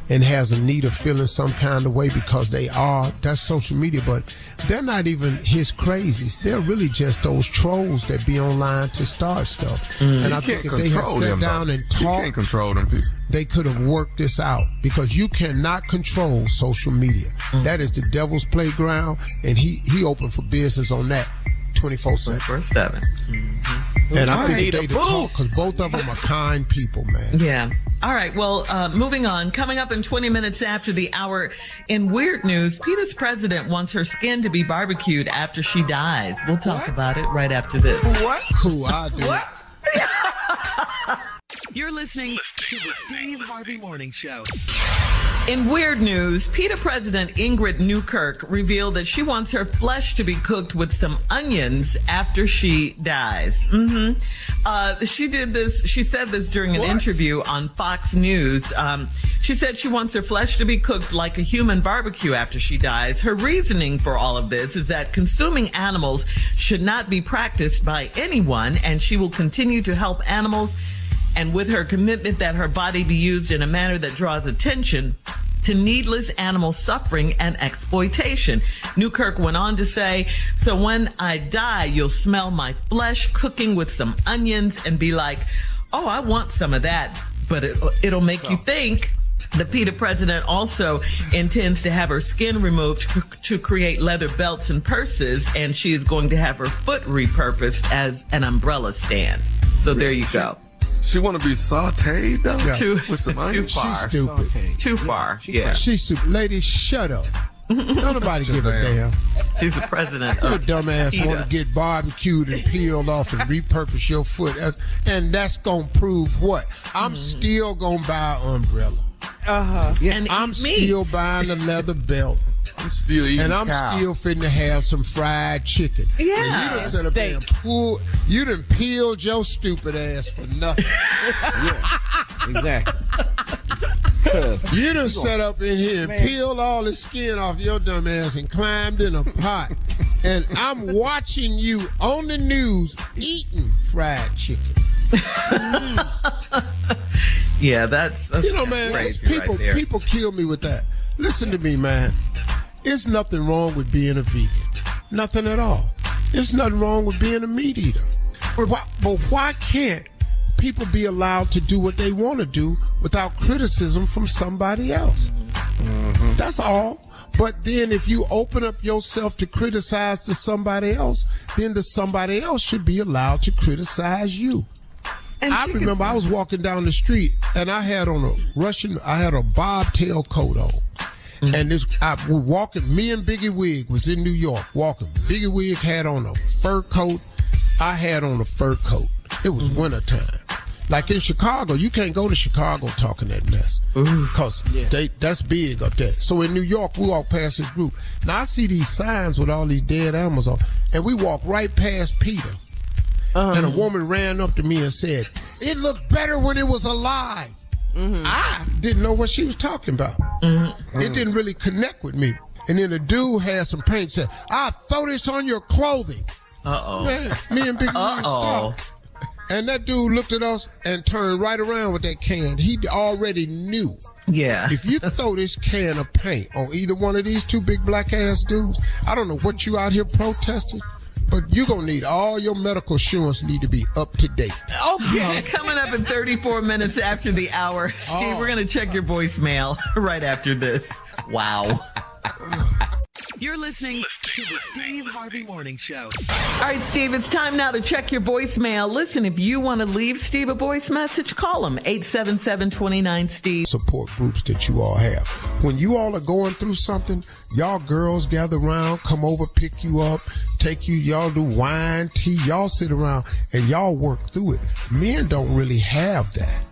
and has Anita feeling some kind of way because that's social media, but they're not even his crazies. They're really just those trolls that be online to start stuff. And I think if they had sat down and talked, you can't control them people. They could have worked this out, because you cannot control social media. That is the devil's playground, and he opened for business on that 24/7. 24/7. And I think they talk, because both of them are kind people, man. Yeah. All right. Well, moving on. Coming up in 20 minutes after the hour, in weird news, PETA's president wants her skin to be barbecued after she dies. We'll talk about it right after this. What? Cool, I do. What? You're listening to the Steve Harvey Morning Show. In weird news, PETA President Ingrid Newkirk revealed that she wants her flesh to be cooked with some onions after she dies. She did this. She said this during an interview on Fox News. She said she wants her flesh to be cooked like a human barbecue after she dies. Her reasoning for all of this is that consuming animals should not be practiced by anyone, and she will continue to help animals, and with her commitment that her body be used in a manner that draws attention to needless animal suffering and exploitation. Newkirk went on to say, so when I die, you'll smell my flesh cooking with some onions and be like, oh, I want some of that, but it'll make you think. The PETA president also intends to have her skin removed to create leather belts and purses, and she is going to have her foot repurposed as an umbrella stand. So there you go. She want to be sauteed, though? Yeah. With some onions? Too far. She's stupid. Too far. Yeah. She's stupid. Lady, shut up. Don't nobody give a damn. She's the president Your of dumbass PETA. want to get barbecued and peeled off and repurpose your foot. And that's going to prove what? I'm still going to buy an umbrella. And I'm still buying a leather belt. I'm still eating and I'm cow. still finna have some fried chicken. Yeah. And you done set up there and you done peeled your stupid ass for nothing. Yeah, exactly. You done set up in here and peeled all the skin off your dumb ass and climbed in a pot. And I'm watching you on the news eating fried chicken. Yeah, that's you know, man, that's people kill me with that. Listen to me, man. There's nothing wrong with being a vegan. Nothing at all. There's nothing wrong with being a meat eater. But why can't people be allowed to do what they want to do without criticism from somebody else? That's all. But then if you open up yourself to criticize to somebody else, then the somebody else should be allowed to criticize you. And I remember I was walking down the street and I had on a bobtail coat on. And we're walking, me and Biggie Wig was in New York walking. Biggie Wig had on a fur coat. I had on a fur coat. It was wintertime. Like in Chicago, you can't go to Chicago talking that mess. Because that's big up there. So in New York, we walk past this group. Now I see these signs with all these dead animals on, and we walk right past PETA. And a woman ran up to me and said, "It looked better when it was alive." I didn't know what she was talking about. It didn't really connect with me. And then the dude had some paint and said, "I'll throw this on your clothing." Man, me and Big Willie stopped. And that dude looked at us and turned right around with that can. He already knew. Yeah. If you throw this can of paint on either one of these two big black ass dudes, I don't know what you out here protesting, but you're going to need all your medical insurance need to be up to date. Okay. Coming up in 34 minutes after the hour. Steve, we're going to check your voicemail right after this. Wow. You're listening to the Steve Harvey Morning Show. All right, Steve, it's time now to check your voicemail. Listen, if you want to leave Steve a voice message, call him, 877-29-STEVE. Support groups that you all have. When you all are going through something, y'all girls gather around, come over, pick you up, take you, y'all do wine, tea, y'all sit around, and y'all work through it. Men don't really have that.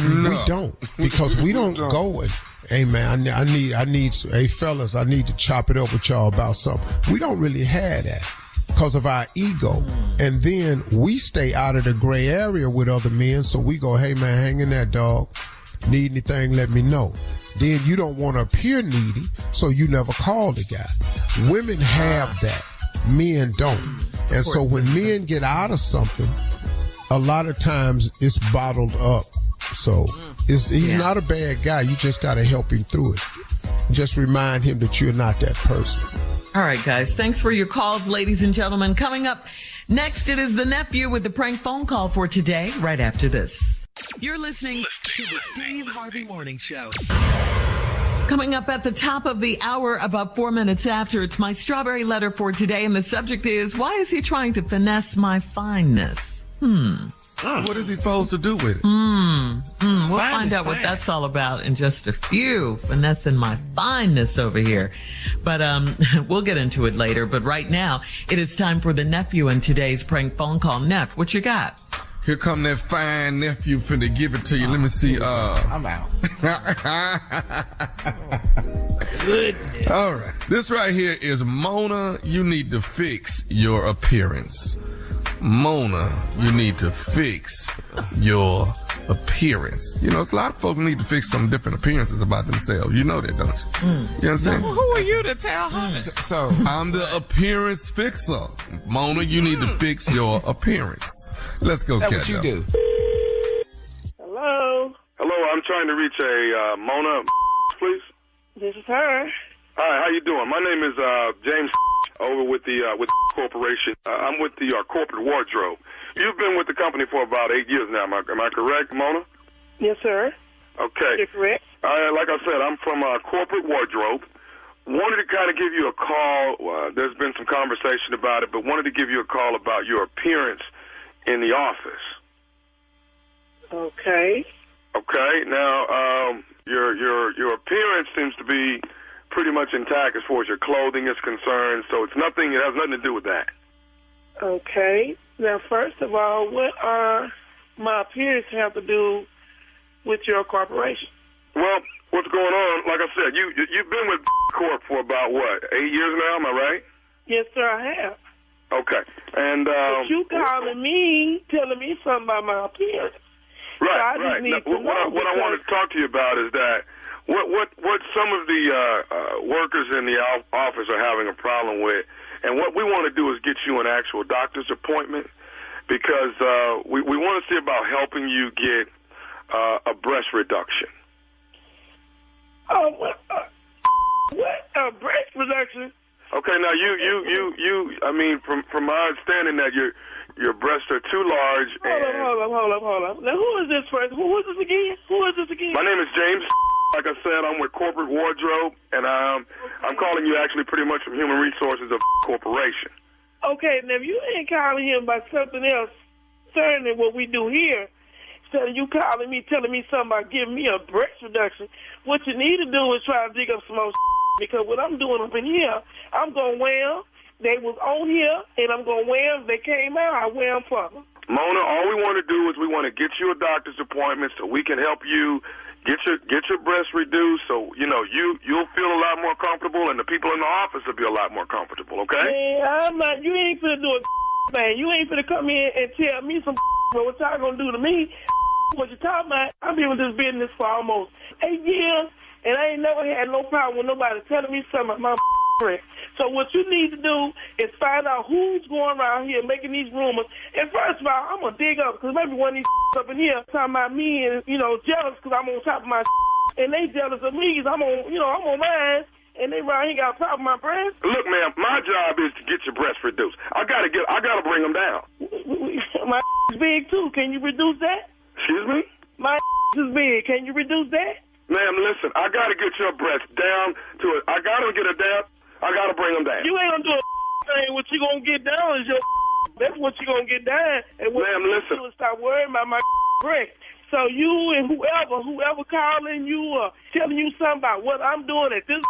No. We don't, because we don't go and, "Hey man, I need, hey fellas, I need to chop it up with y'all about something." We don't really have that because of our ego. And then we stay out of the gray area with other men. So we go, "Hey man, hang in there, dog. Need anything, let me know." Then you don't want to appear needy, so you never call the guy. Women have that. Men don't. And so when men get out of something, a lot of times it's bottled up. So he's not a bad guy. You just got to help him through it. Just remind him that you're not that person. All right, guys. Thanks for your calls, ladies and gentlemen. Coming up next, it is the nephew with the prank phone call for today, right after this. You're listening to the Steve Harvey Morning Show. Coming up at the top of the hour, about 4 minutes after, it's my strawberry letter for today, and the subject is, why is he trying to finesse my fineness? What is he supposed to do with it? We'll find out what that's all about in just a few. Finessing my fineness over here. But we'll get into it later. But right now, it is time for the nephew in today's prank phone call. Neff, what you got? Here come that fine nephew finna give it to you. Let me see. I'm out. Goodness. All right. This right here is Mona. You need to fix your appearance. Mona, you need to fix your appearance. You know, it's a lot of folks need to fix some different appearances about themselves. You know that, don't you? You understand? Who are you to tell her? So I'm the appearance fixer. Mona, you need to fix your appearance. Let's go, That's catch what you up. do. Hello, I'm trying to reach a Mona, please. This is her. Hi, how you doing? My name is James over with the corporation. I'm with the corporate wardrobe. You've been with the company for about 8 years now. Am I correct, Mona? Yes, sir. Okay. You're correct. Like I said, I'm from corporate wardrobe. Wanted to kind of give you a call. There's been some conversation about it, but wanted to give you a call about your appearance in the office. Okay. Okay. Now, your appearance seems to be pretty much intact as far as your clothing is concerned, so it has nothing to do with that. Okay. Now, first of all, what are my appearance have to do with your corporation? Well, what's going on? Like I said, you've been with Corp for about what, 8 years now? Am I right? Yes, sir, I have. Okay. And but you calling me, telling me something about my appearance. Right, so right. Now, what I wanted to talk to you about is that what some of the workers in the office are having a problem with, and what we want to do is get you an actual doctor's appointment, because we want to see about helping you get a breast reduction. Oh, what? A breast reduction? Okay, now you. I mean, from my understanding, that your breasts are too large. Hold up. Now, who is this person? Who is this again? My name is James. Like I said, I'm with Corporate Wardrobe, and I'm calling you actually pretty much from Human Resources of Corporation. Okay, now if you ain't calling him about something else concerning what we do here, instead of you calling me, telling me something about giving me a breast reduction, what you need to do is try to dig up some more because what I'm doing up in here, I'm going to wear them. They was on here, and I'm going to wear them. They came out, I wear them for them. Mona, all we want to do is we want to get you a doctor's appointment so we can help you get your breasts reduced, so you'll feel a lot more comfortable, and the people in the office will be a lot more comfortable. Okay? Man, I'm not. You ain't finna do a thing. You ain't finna come in and tell me some what y'all gonna do to me. What you talking about? I've been with this business for almost 8 years, and I ain't never had no problem with nobody telling me something about my friend. So what you need to do is find out who's going around here making these rumors. And first of all, I'm going to dig up, because maybe one of these up in here talking about me and, jealous because I'm on top of my and they jealous of me because I'm on mine, and they around here got a problem with my breast. Look, ma'am, my job is to get your breasts reduced. I gotta bring them down. My is big, too. Can you reduce that? Excuse me? My is big. Can you reduce that? Ma'am, listen, I gotta get your breasts down to it. I gotta get it down. I gotta bring them down. You ain't gonna do a thing. What you gonna get down is your. That's what you gonna get down. And what ma'am, listen. You stop worrying about my breast. So you and whoever calling you or telling you something about what I'm doing at this,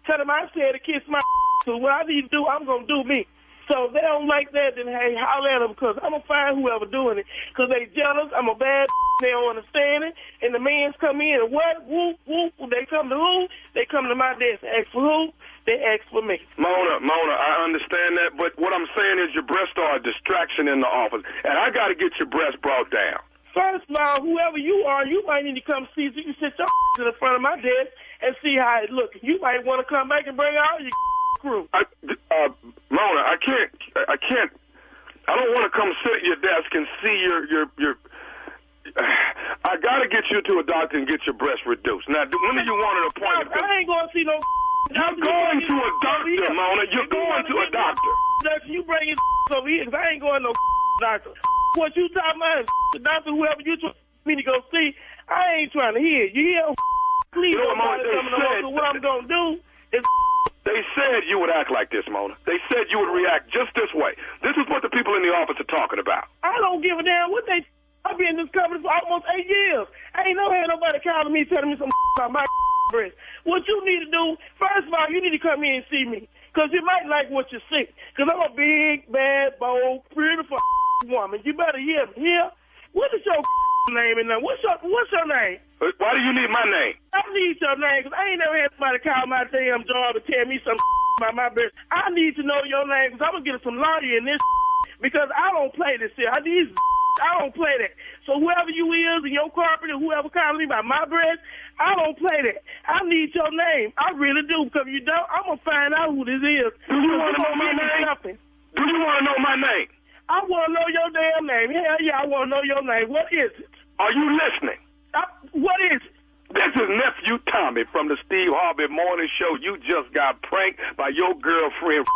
tell them I said to kiss my. So what I need to do, I'm gonna do me. So if they don't like that, then hey, holler at them, because I'm gonna find whoever doing it. Because they jealous. I'm a bad. They don't understand it. And the mans come in and what? Whoop, whoop. They come to who? They come to my desk. Ask for who? They ask for me. Mona, I understand that, but what I'm saying is your breasts are a distraction in the office, and I got to get your breasts brought down. First of all, whoever you are, you might need to come see so you can sit your in the front of my desk and see how it looks. You might want to come back and bring all your crew. Mona, I can't. I don't want to come sit at your desk and see your I got to get you to a doctor and get your breasts reduced. Now, when do you want an appointment? I ain't going to see no. You're going to a doctor, Mona. You're going to a doctor. You bring your over here, because I ain't going to no doctor. What you talking about? The doctor, whoever you trying me to go see, I ain't trying to hear. You hear? Please don't bother coming over. What I'm going to do is. They said you would act like this, Mona. They said you would react just this way. This is what the people in the office are talking about. I don't give a damn what they. I've been in this company for almost 8 years. I ain't never had nobody calling me telling me some about my breast. What you need to do, first of all, you need to come in and see me, because you might like what you see. Because I'm a big, bad, bold, beautiful woman. You better hear me. Here, what is your name in there? What's your name? Why do you need my name? I need your name, because I ain't never had somebody call my damn job and tell me some about my breast. I need to know your name, because I'm going to get some lawyer in this, because I don't play this here. I don't play that. So whoever you is in your corporate or whoever calling me about my breast, I don't play that. I need your name. I really do, because if you don't, I'm going to find out who this is. Do you want to know my name? Do you want to know my name? I want to know your damn name. Hell yeah, I want to know your name. What is it? Are you listening? What is it? This is Nephew Tommy from the Steve Harvey Morning Show. You just got pranked by your girlfriend.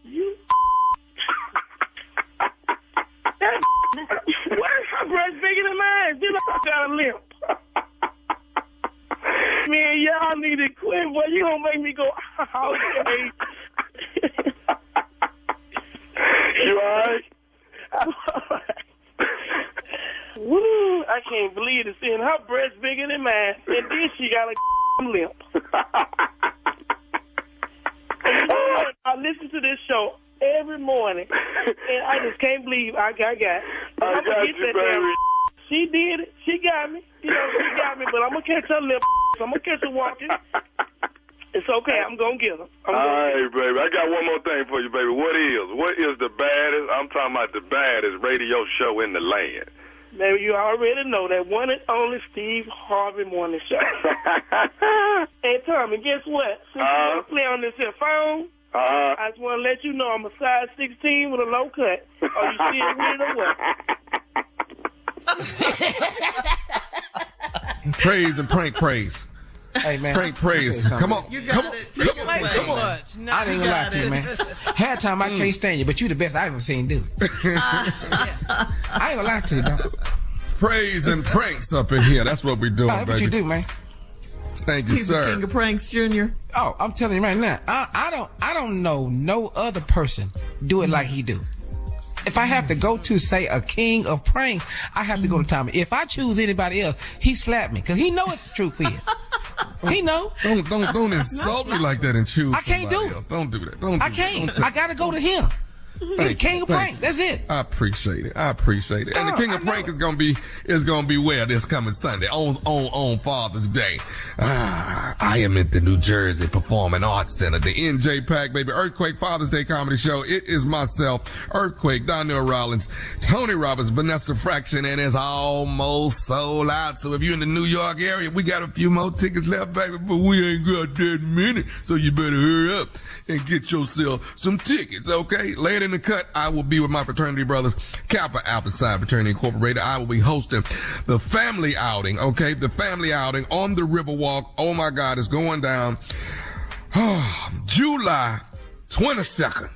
You... Where's her breast bigger than mine? Get up, got a limp. Man, y'all need to quit, boy. You gonna make me go, okay. You alright? I'm alright. Woo, I can't believe it. Seeing her breast bigger than mine, and then she got a limp. I listen to this show every morning, and I just can't believe I got. I got you, baby. She did it. She got me. She got me, but I'm going to catch her lip. I'm going to catch her walking. It's okay. I'm going to get her. All right, baby. I got one more thing for you, baby. What is the baddest, I'm talking about the baddest radio show in the land? Baby, you already know that one and only Steve Harvey Morning Show. Hey, Tommy, guess what? Since you want to play on this here phone, I just want to let you know I'm a size 16 with a low cut. Are you still with it or what? Praise and prank praise. Hey, man. Prank praise. Come on. Come on. I ain't gonna lie to you, man. Half time I can't stand you, but you the best I've ever seen do. I ain't gonna lie to you, dog. Praise and pranks up in here. That's what we're doing, baby. What you do, man. Thank you, He's sir. The king of pranks, Junior. Oh, I'm telling you right now, I don't know no other person do it like he do. If I have to go to, say, a king of pranks, I have to go to Tommy. If I choose anybody else, he slap me, because he know what the truth is. He know. Don't insult me like that and choose I can't somebody do it. else. Don't do that. Don't do I can't. That. I got to go to him. You're the king of prank. That's it. I appreciate it. And the king of prank is gonna be where this coming Sunday on Father's Day. I am at the New Jersey Performing Arts Center, the NJ Pack, baby, Earthquake Father's Day comedy show. It is myself, Earthquake, Donnell Rollins, Tony Roberts, Vanessa Fraction, and it's almost sold out. So if you're in the New York area, we got a few more tickets left, baby, but we ain't got that many. So you better hurry up and get yourself some tickets, okay? Later in the cut, I will be with my fraternity brothers, Kappa Alpha Psi Fraternity Incorporated. I will be hosting the family outing, okay? The family outing on the Riverwalk. Oh my God, it's going down July 22nd.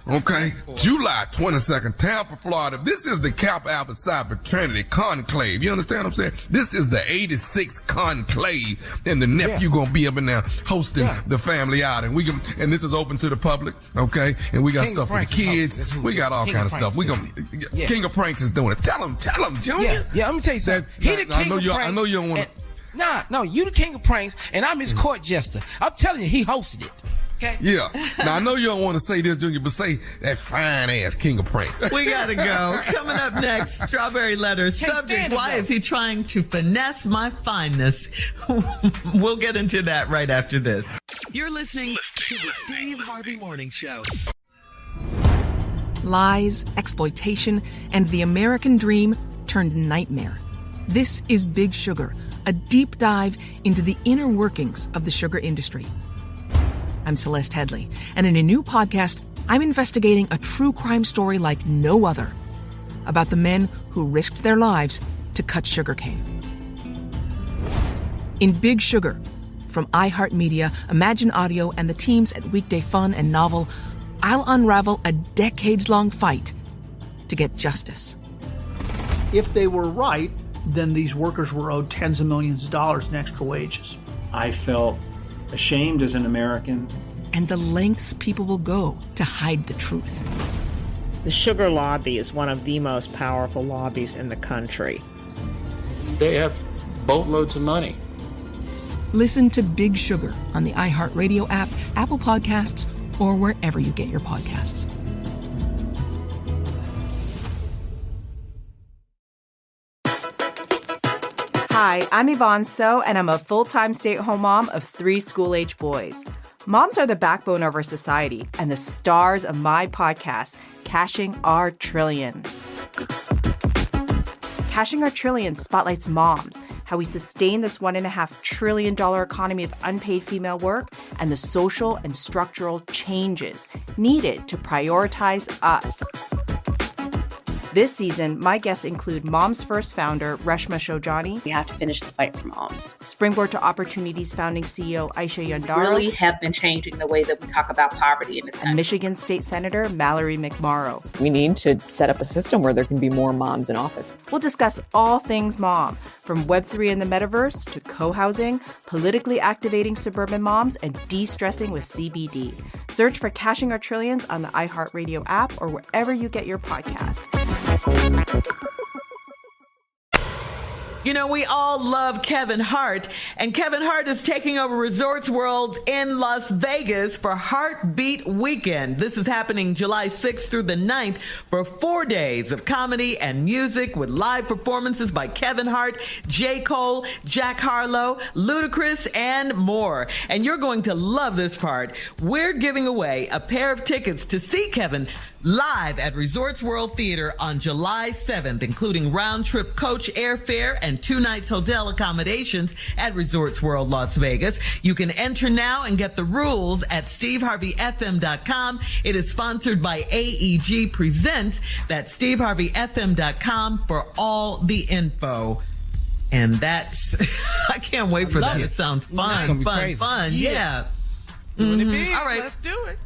Okay, July 22nd, Tampa, Florida. This is the Kappa Alpha Psi Fraternity Conclave. You understand what I'm saying? This is the 86th conclave, and the nephew gonna be up in there hosting the family outing. And this is open to the public, okay? And we got King stuff for the kids. We got all kind of stuff. King of Pranks is doing it. Tell him, Junior. Yeah, let me tell you something. He the king of pranks. I know you don't want to. No, you the king of pranks, and I'm his court jester. I'm telling you, he hosted it. Okay. Yeah. Now, I know you don't want to say this, Junior, but say that fine-ass king of prank. We gotta go. Coming up next, Strawberry Letter. Subject, why is he trying to finesse my fineness? We'll get into that right after this. You're listening to the Steve Harvey Morning Show. Lies, exploitation, and the American dream turned nightmare. This is Big Sugar, a deep dive into the inner workings of the sugar industry. I'm Celeste Headley, and in a new podcast, I'm investigating a true crime story like no other about the men who risked their lives to cut sugarcane. In Big Sugar, from iHeart Media, Imagine Audio, and the teams at Weekday Fun and Novel, I'll unravel a decades-long fight to get justice. If they were right, then these workers were owed tens of millions of dollars in extra wages. I felt ashamed as an American. And the lengths people will go to hide the truth. The sugar lobby is one of the most powerful lobbies in the country. They have boatloads of money. Listen to Big Sugar on the iHeart Radio app, Apple Podcasts, or wherever you get your podcasts. Hi, I'm Yvonne So, and I'm a full-time stay-at-home mom of 3 school-age boys. Moms are the backbone of our society and the stars of my podcast, Cashing Our Trillions. Cashing Our Trillions spotlights moms, how we sustain this $1.5 trillion economy of unpaid female work, and the social and structural changes needed to prioritize us. This season, my guests include Moms First founder Reshma Shojani. We have to finish the fight for moms. Springboard to Opportunities founding CEO Aisha Yandaro. Really have been changing the way that we talk about poverty in this country. And Michigan State Senator Mallory McMorrow. We need to set up a system where there can be more moms in office. We'll discuss all things mom, from Web3 and the metaverse to co-housing, politically activating suburban moms, and de-stressing with CBD. Search for Cashing Our Trillions on the iHeartRadio app or wherever you get your podcasts. You know, we all love Kevin Hart, and Kevin Hart is taking over Resorts World in Las Vegas for Heartbeat Weekend. This is happening July 6th through the 9th for 4 days of comedy and music with live performances by Kevin Hart, J. Cole, Jack Harlow, Ludacris, and more. And you're going to love this part. We're giving away a pair of tickets to see Kevin live at Resorts World Theater on July 7th, including round-trip coach airfare and 2 nights hotel accommodations at Resorts World Las Vegas. You can enter now and get the rules at steveharveyfm.com. It is sponsored by AEG Presents. That's steveharveyfm.com for all the info. And that's, I can't wait for that. It sounds fun, fun. Yeah. Doing it big. All right. Let's do it.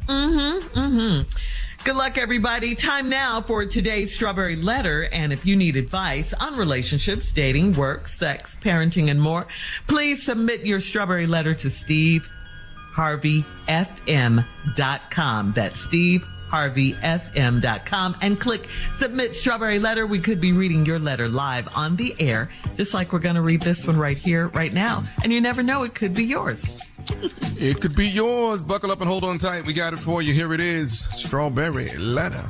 Good luck, everybody. Time now for today's Strawberry Letter. And if you need advice on relationships, dating, work, sex, parenting, and more, please submit your Strawberry Letter to steveharveyfm.com. That's steveharveyfm.com. And click Submit Strawberry Letter. We could be reading your letter live on the air, just like we're going to read this one right here, right now. And you never know, it could be yours. It could be yours. Buckle up and hold on tight. We got it for you. Here it is. Strawberry letter.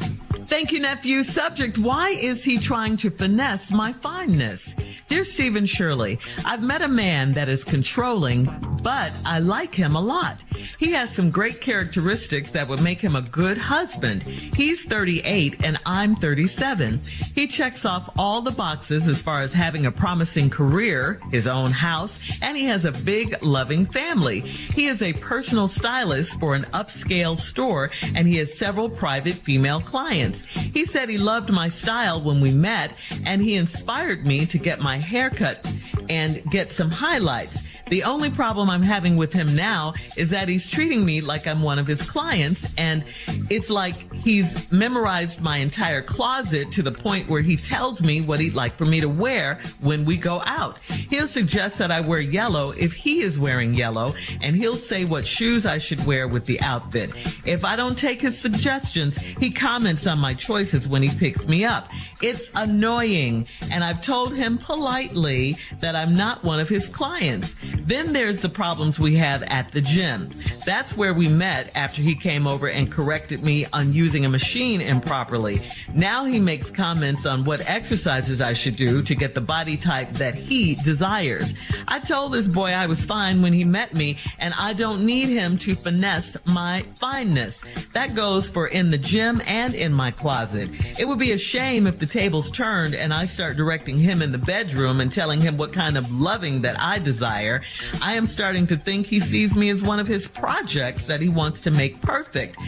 Thank you, nephew. Subject, why is he trying to finesse my fineness? Dear Stephen Shirley, I've met a man that is controlling, but I like him a lot. He has some great characteristics that would make him a good husband. He's 38 and I'm 37. He checks off all the boxes as far as having a promising career, his own house, and he has a big, loving family. He is a personal stylist for an upscale store, and he has several private female clients. He said he loved my style when we met, and he inspired me to get my hair cut and get some highlights. The only problem I'm having with him now is that he's treating me like I'm one of his clients, and it's like he's memorized my entire closet to the point where he tells me what he'd like for me to wear when we go out. He'll suggest that I wear yellow if he is wearing yellow, and he'll say what shoes I should wear with the outfit. If I don't take his suggestions, he comments on my choices when he picks me up. It's annoying, and I've told him politely that I'm not one of his clients. Then there's the problems we have at the gym. That's where we met after he came over and corrected me on using a machine improperly. Now he makes comments on what exercises I should do to get the body type that he desires. I told this boy I was fine when he met me, and I don't need him to finesse my fineness. That goes for in the gym and in my closet. It would be a shame if the tables turned and I start directing him in the bedroom and telling him what kind of loving that I desire. I am starting to think he sees me as one of his projects that he wants to make perfect.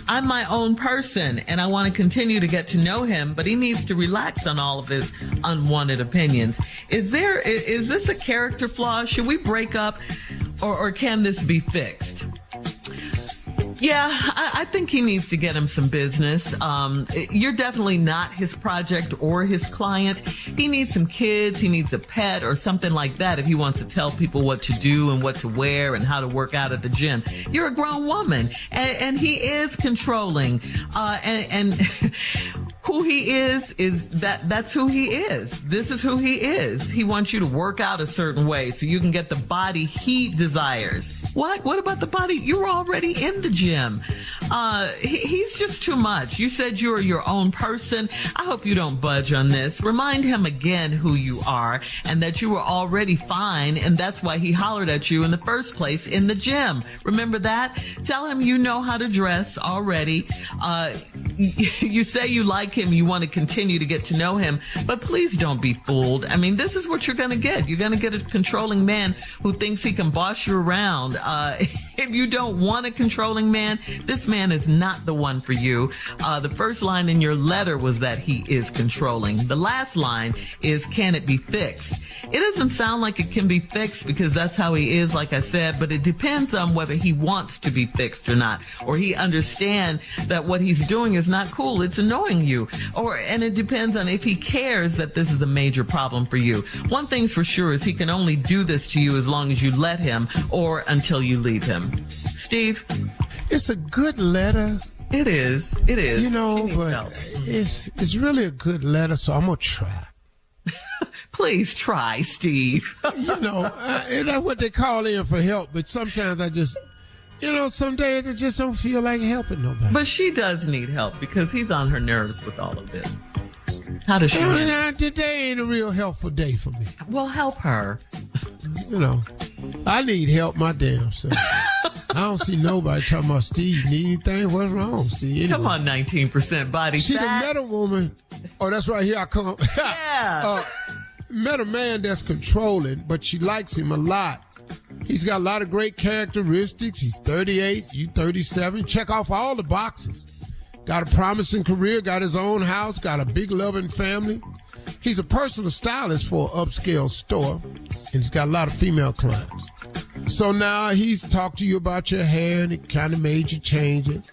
I'm my own person, and I want to continue to get to know him, but he needs to relax on all of his unwanted opinions. Is this a character flaw? Should we break up, or can this be fixed? Yeah, I think he needs to get him some business. You're definitely not his project or his client. He needs some kids. He needs a pet or something like that if he wants to tell people what to do and what to wear and how to work out at the gym. You're a grown woman, and he is controlling. And who he is that's who he is. This is who he is. He wants you to work out a certain way so you can get the body he desires. What? What about the body? You're already in the gym. He's just too much. You said you're your own person. I hope you don't budge on this. Remind him again who you are and that you were already fine, and that's why he hollered at you in the first place in the gym. Remember that? Tell him you know how to dress already. You say you like him, you want to continue to get to know him, but please don't be fooled. I mean, this is what you're going to get. You're going to get a controlling man who thinks he can boss you around. If you don't want a controlling man, this man is not the one for you. The first line in your letter was that he is controlling. The last line is, can it be fixed? It doesn't sound like it can be fixed because that's how he is, like I said, but it depends on whether he wants to be fixed or not, or he understands that what he's doing is not cool. It's annoying you. And it depends on if he cares that this is a major problem for you. One thing's for sure is he can only do this to you as long as you let him or until you leave him. Steve? It's a good letter. It is. It is. You know, but it's really a good letter, so I'm going to try. Please try, Steve. You know, and that's what they call in for help, but sometimes I just... You know, some days I just don't feel like helping nobody. But she does need help because he's on her nerves with all of this. How does she Today ain't a real helpful day for me. Well, help her. You know, I need help my damn self. I don't see nobody talking about Steve need anything. What's wrong, Steve? Anyway. Come on, 19% body she fat. She met a woman. Oh, that's right. Here I come. Yeah. Met a man that's controlling, but she likes him a lot. He's got a lot of great characteristics. He's 38, you 37. Check off all the boxes. Got a promising career, got his own house, got a big loving family. He's a personal stylist for an upscale store, and he's got a lot of female clients. So now he's talked to you about your hair, and it kind of made you change it.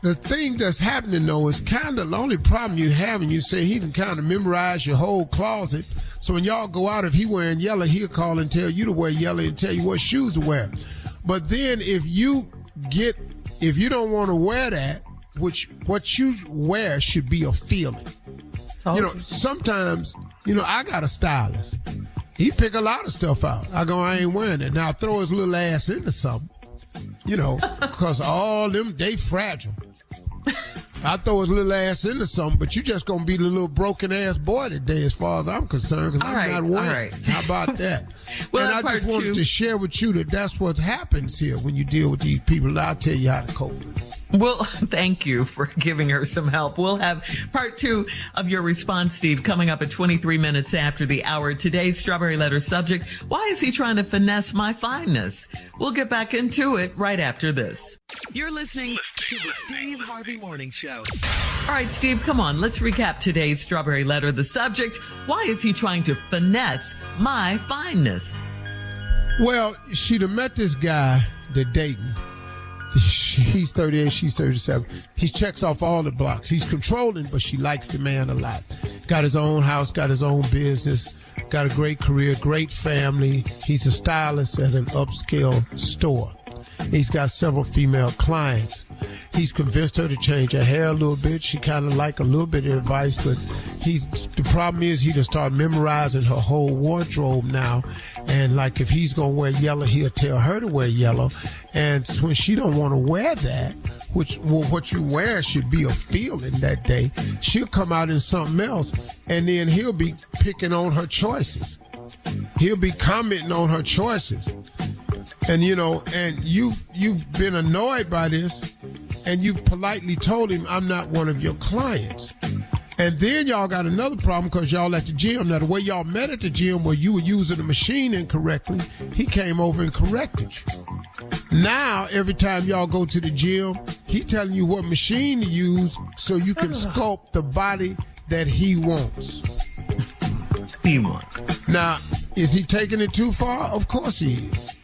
The thing that's happening, though, is kind of the only problem you have, and you say he can kind of memorize your whole closet. So when y'all go out, if he wearing yellow, he'll call and tell you to wear yellow and tell you what shoes to wear. But then if you don't want to wear that, what you wear should be a feeling. You know, sometimes, I got a stylist. He pick a lot of stuff out. I ain't wearing it. Now throw his little ass into something. You know, because all them, they fragile. I throw his little ass into something, but you just going to be the little broken ass boy today as far as I'm concerned, because I'm not winning. Right. How about that? Well, and I just wanted to share with you that that's what happens here when you deal with these people. I'll tell you how to cope with it. Well, thank you for giving her some help. We'll have part 2 of your response, Steve, coming up at 23 minutes after the hour. Today's Strawberry Letter subject, why is he trying to finesse my fineness? We'll get back into it right after this. You're listening to the Steve Harvey Morning Show. All right, Steve, come on. Let's recap today's Strawberry Letter. The subject, why is he trying to finesse my fineness? Well, she'd have met this guy they're dating. He's 38, she's 37. He checks off all the blocks. He's controlling, but she likes the man a lot. Got his own house, got his own business, got a great career, great family. He's a stylist at an upscale store. He's got several female clients. He's convinced her to change her hair a little bit. She kind of like a little bit of advice, but the problem is he just started memorizing her whole wardrobe now. And like if he's going to wear yellow, he'll tell her to wear yellow. And when she don't want to wear that, which what you wear should be a feeling that day, she'll come out in something else. And then he'll be picking on her choices. He'll be commenting on her choices. And, you know, and you've been annoyed by this, and you've politely told him, I'm not one of your clients. And then y'all got another problem because y'all at the gym. Now, the way y'all met at the gym where you were using the machine incorrectly, he came over and corrected you. Now, every time y'all go to the gym, he telling you what machine to use so you can sculpt the body that he wants. He wants. Now, is he taking it too far? Of course he is.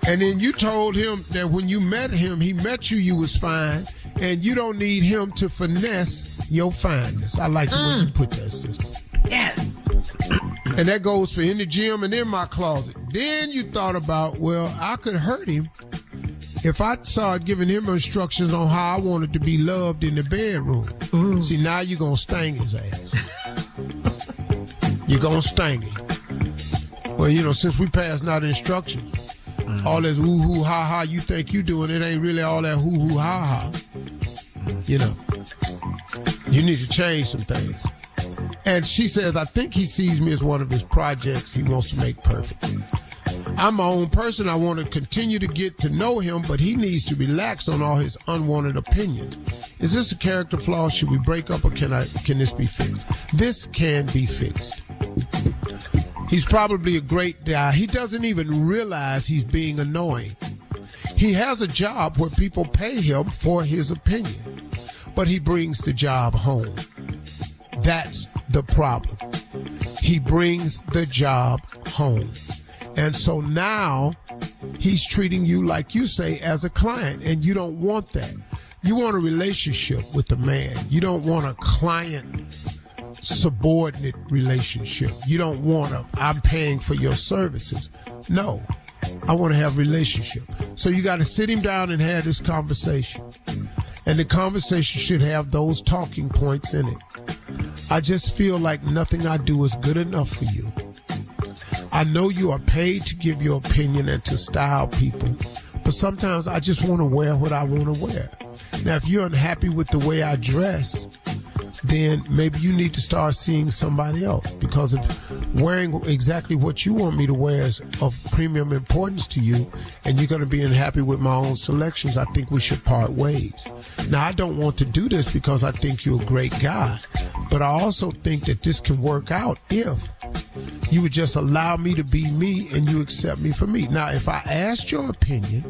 And then you told him that when you met him, he met you, you was fine, and you don't need him to finesse your fineness. I like the way you put that, sister. Yes. And that goes for in the gym and in my closet. Then you thought about, well, I could hurt him if I started giving him instructions on how I wanted to be loved in the bedroom. See, now you're going to sting his ass. You're going to sting him. Well, you know, since we passed out instructions, all this ooh-hoo, ha-ha you think you doing, it ain't really all that hoo-hoo, ha-ha. You know, you need to change some things. And she says, I think he sees me as one of his projects he wants to make perfect. I'm my own person. I want to continue to get to know him, but he needs to relax on all his unwanted opinions. Is this a character flaw? Should we break up, or can this be fixed? This can be fixed. He's probably a great guy. He doesn't even realize he's being annoying. He has a job where people pay him for his opinion, but he brings the job home. That's the problem. He brings the job home. And so now he's treating you, like you say, as a client, and you don't want that. You want a relationship with the man. You don't want a client subordinate relationship. You don't want I'm paying for your services. No, I want to have a relationship. So you got to sit him down and have this conversation. And the conversation should have those talking points in it. I just feel like nothing I do is good enough for you. I know you are paid to give your opinion and to style people, but sometimes I just want to wear what I want to wear. Now, if you're unhappy with the way I dress, then maybe you need to start seeing somebody else, because if wearing exactly what you want me to wear is of premium importance to you and you're going to be unhappy with my own selections, I think we should part ways. Now, I don't want to do this because I think you're a great guy, but I also think that this can work out if you would just allow me to be me and you accept me for me. Now, if I asked your opinion,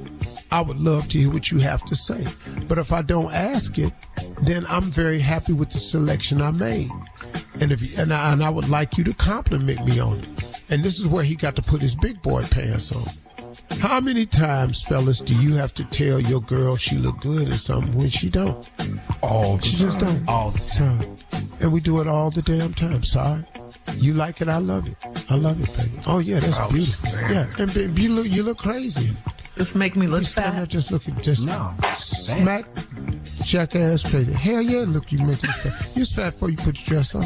I would love to hear what you have to say. But if I don't ask it, then I'm very happy with the selection I made. And I would like you to compliment me on it. And this is where he got to put his big boy pants on. How many times, fellas, do you have to tell your girl she look good or something when she don't? All the time. She just don't. All the time. And we do it all the damn time. Sorry. You like it, I love it. I love it, baby. Oh, yeah, that's beautiful. Man. Yeah, and baby, you look crazy in it. Just make me look you fat. There just looking, just smack jackass crazy. Hell yeah, look, you make me fat. You're fat before you put your dress on.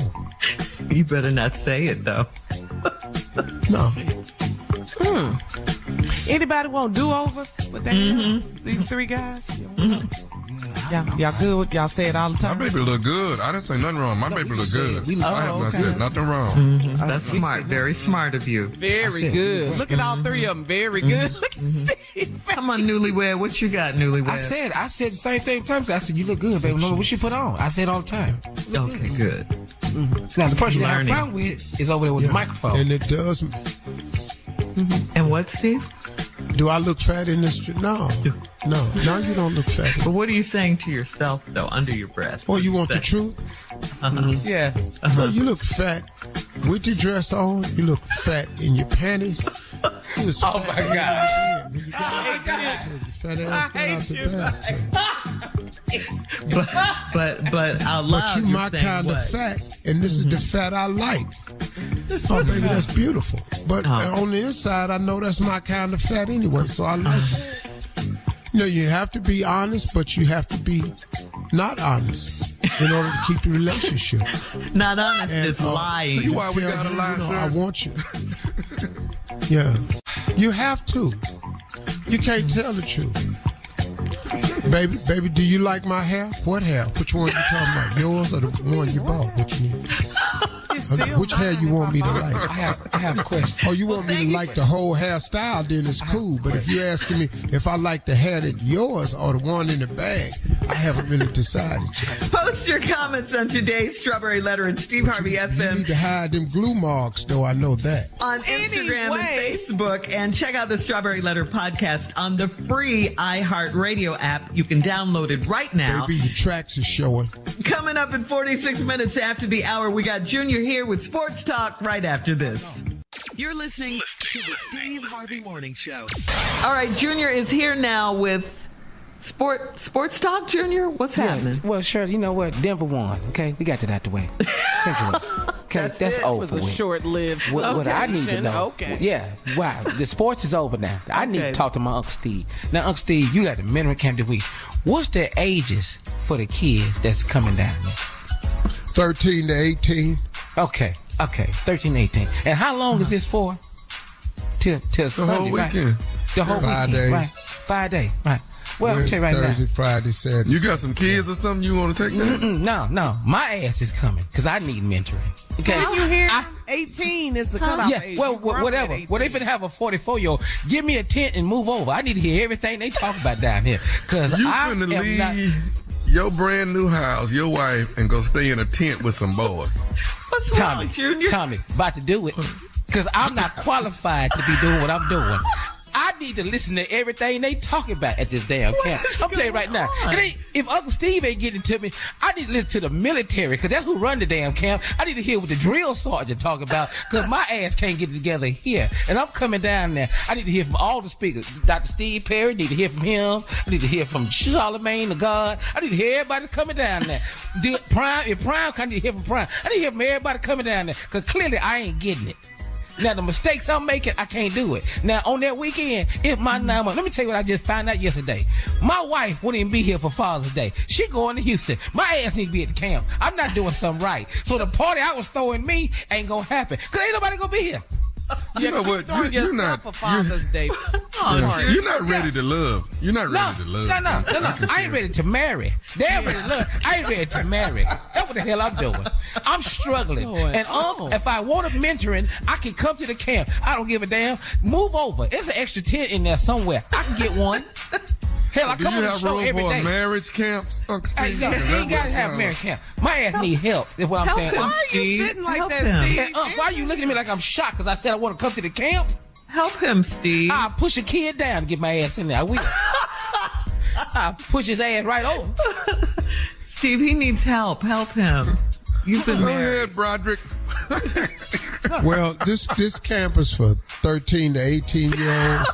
You better not say it, though. No. Anybody want do-overs with these three guys? Y'all good? Y'all say it all the time? My baby look good. I didn't say nothing wrong. My baby look good. I have nothing wrong. That's smart. Very smart of you. Very good. Look at all three of them. Very good. Look at Steve. Come on, newlywed. What you got, newlywed? I said the same thing times. I said, you look good, baby. What you put on? I say it all the time. Okay, good. Now, the person you're having fun with is over there with the microphone. And it does. And what, Steve? Do I look fat in this? No, you don't look fat. But what are you saying to yourself, though, under your breath? Oh, you want the truth? Yes. No, you look fat with your dress on. You look fat in your panties. Oh my God! Fat ass got out the bath. But out loud, but you my kind of fat, and this is the fat I like. Oh, baby, that's beautiful. But on the inside, I know that's my kind of fat anyway, so I like it. You know, you have to be honest, but you have to be not honest in order to keep the relationship. Not honest, it's lying. See why we gotta lie, I want you. Yeah. You have to. You can't tell the truth. Baby, do you like my hair? What hair? Which one you talking about? Yours or the one you bought? Which one? Which hair you want me to like? I have a question. Oh, you want me to like the whole hairstyle? Then it's cool. But if you're asking me if I like the hair that yours or the one in the bag, I haven't really decided yet. Post your comments on today's Strawberry Letter at Steve Harvey FM. You need to hide them glue marks, though. I know that. On Instagram and Facebook, and check out the Strawberry Letter podcast on the free iHeart Radio app. You can download it right now. Baby, your tracks are showing. Coming up in 46 minutes after the hour, we got Junior here with Sports Talk right after this. You're listening to the Steve Harvey Morning Show. All right, Junior is here now with Sports Talk, Junior? What's happening? Well, sure. You know what? Denver won. Okay, we got that out the way. Okay, that's over with. It was a short-lived what I need to know. Okay. Yeah, wow. The sports is over now. I need to talk to my Uncle Steve. Now, Uncle Steve, you got the mentoring camp this week. What's the ages for the kids that's coming down there? 13 to 18. Okay. 13 to 18. And how long is this for? Till Sunday, whole weekend. Right? The whole 5 weekend, days. right? 5 days, right. Well, I'll tell you right Thursday, now. Friday, Saturday. You got some kids or something you want to take there? No. My ass is coming because I need mentoring. Okay. Did you hear? 18 is the cutoff age. Yeah, well, whatever. Well, they finna have a 44-year-old. Give me a tent and move over. I need to hear everything they talk about down here. Because you I am finna leave not... your brand new house, your wife, and go stay in a tent with some boys. What's wrong, Junior? Tommy, about to do it. Because I'm not qualified to be doing what I'm doing. I need to listen to everything they talking about at this damn camp. I'm telling you right now, if Uncle Steve ain't getting to me, I need to listen to the military, because that's who run the damn camp. I need to hear what the drill sergeant talk about, because my ass can't get it together here. And I'm coming down there. I need to hear from all the speakers. Dr. Steve Perry, need to hear from him. I need to hear from Charlemagne the God. I need to hear everybody coming down there. If Prime, I need to hear from Prime. I need to hear from everybody coming down there, because clearly I ain't getting it. Now, the mistakes I'm making, I can't do it. Now, on that weekend, if my 9 months, let me tell you what I just found out yesterday. My wife wouldn't even be here for Father's Day. She going to Houston. My ass need to be at the camp. I'm not doing something right. So the party I was throwing me ain't going to happen, because ain't nobody going to be here. You know what? You're not for Father's Day. You're not ready to love. You're not ready to love. No. I ain't ready to marry. They're ready to love. I ain't ready to marry. That's what the hell I'm doing. I'm struggling. And if I want a mentoring, I can come to the camp. I don't give a damn. Move over. There's an extra tent in there somewhere. I can get one. Hell, I come on the show every day. Do you have room for marriage camps, Uncle Steve? No, you ain't got to have marriage camp. My ass need help, is what I'm saying. Why are you sitting like that, Steve? Why are you looking at me like I'm shocked because I said I want to come to the camp? Help him, Steve. I'll push a kid down to get my ass in there. I will. I'll push his ass right over. Steve, he needs help. Help him. You've been married. Go ahead, Broderick. Well, this camp is for 13 to 18-year-olds.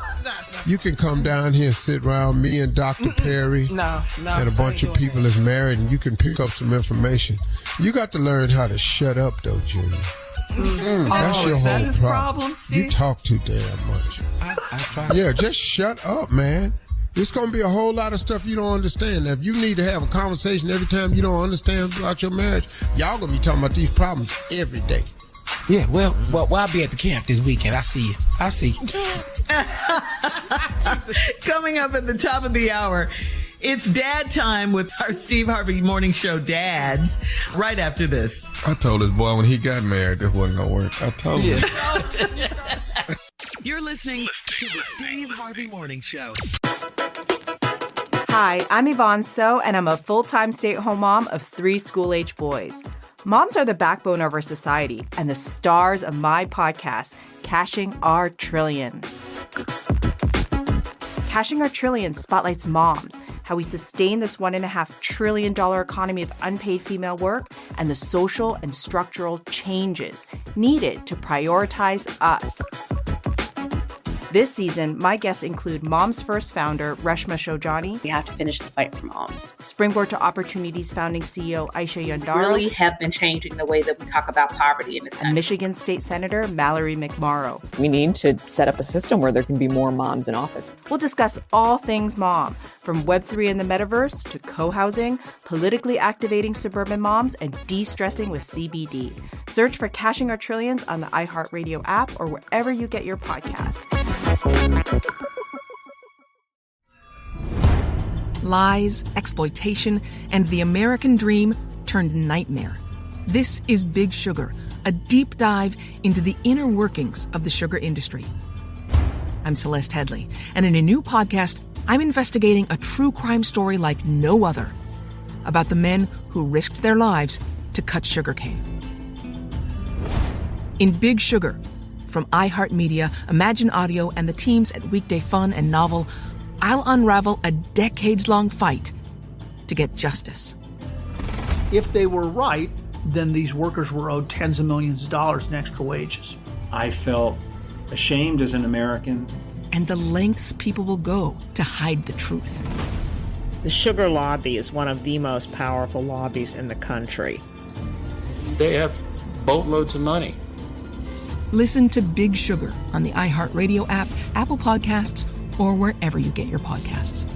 You can come down here and sit around me and Dr. Perry and a bunch of people that's married, and you can pick up some information. You got to learn how to shut up, though, Junior. That's your whole problem. You talk too damn much. I try. Yeah, just shut up, man. It's going to be a whole lot of stuff you don't understand. Now, if you need to have a conversation every time you don't understand about your marriage, y'all going to be talking about these problems every day. Yeah, well, I'll be at the camp this weekend. I see you. Coming up at the top of the hour, it's dad time with our Steve Harvey Morning Show dads right after this. I told this boy when he got married this wasn't going to work. I told him. You're listening to the Steve Harvey Morning Show. Hi, I'm Yvonne So, and I'm a full-time stay-at-home mom of 3 school-age boys. Moms are the backbone of our society and the stars of my podcast, Cashing Our Trillions. Cashing Our Trillions spotlights moms, how we sustain this $1.5 trillion economy of unpaid female work, and the social and structural changes needed to prioritize us. This season, my guests include Moms First founder Reshma Shojani. We have to finish the fight for moms. Springboard to Opportunities founding CEO Aisha Yandaro. Really have been changing the way that we talk about poverty in this country. And Michigan State Senator Mallory McMorrow. We need to set up a system where there can be more moms in office. We'll discuss all things mom, from Web3 and the metaverse to co-housing, politically activating suburban moms, and de-stressing with CBD. Search for Cashing Our Trillions on the iHeart Radio app or wherever you get your podcasts. Lies, exploitation, and the American dream turned nightmare. This is Big Sugar, a deep dive into the inner workings of the sugar industry. I'm Celeste Headley, and in a new podcast, I'm investigating a true crime story like no other about the men who risked their lives to cut sugarcane. In Big Sugar, from iHeart Media, Imagine Audio, and the teams at Weekday Fun and Novel, I'll unravel a decades-long fight to get justice. If they were right, then these workers were owed tens of millions of dollars in extra wages. I felt ashamed as an American. And the lengths people will go to hide the truth. The sugar lobby is one of the most powerful lobbies in the country. They have boatloads of money. Listen to Big Sugar on the iHeart Radio app, Apple Podcasts, or wherever you get your podcasts.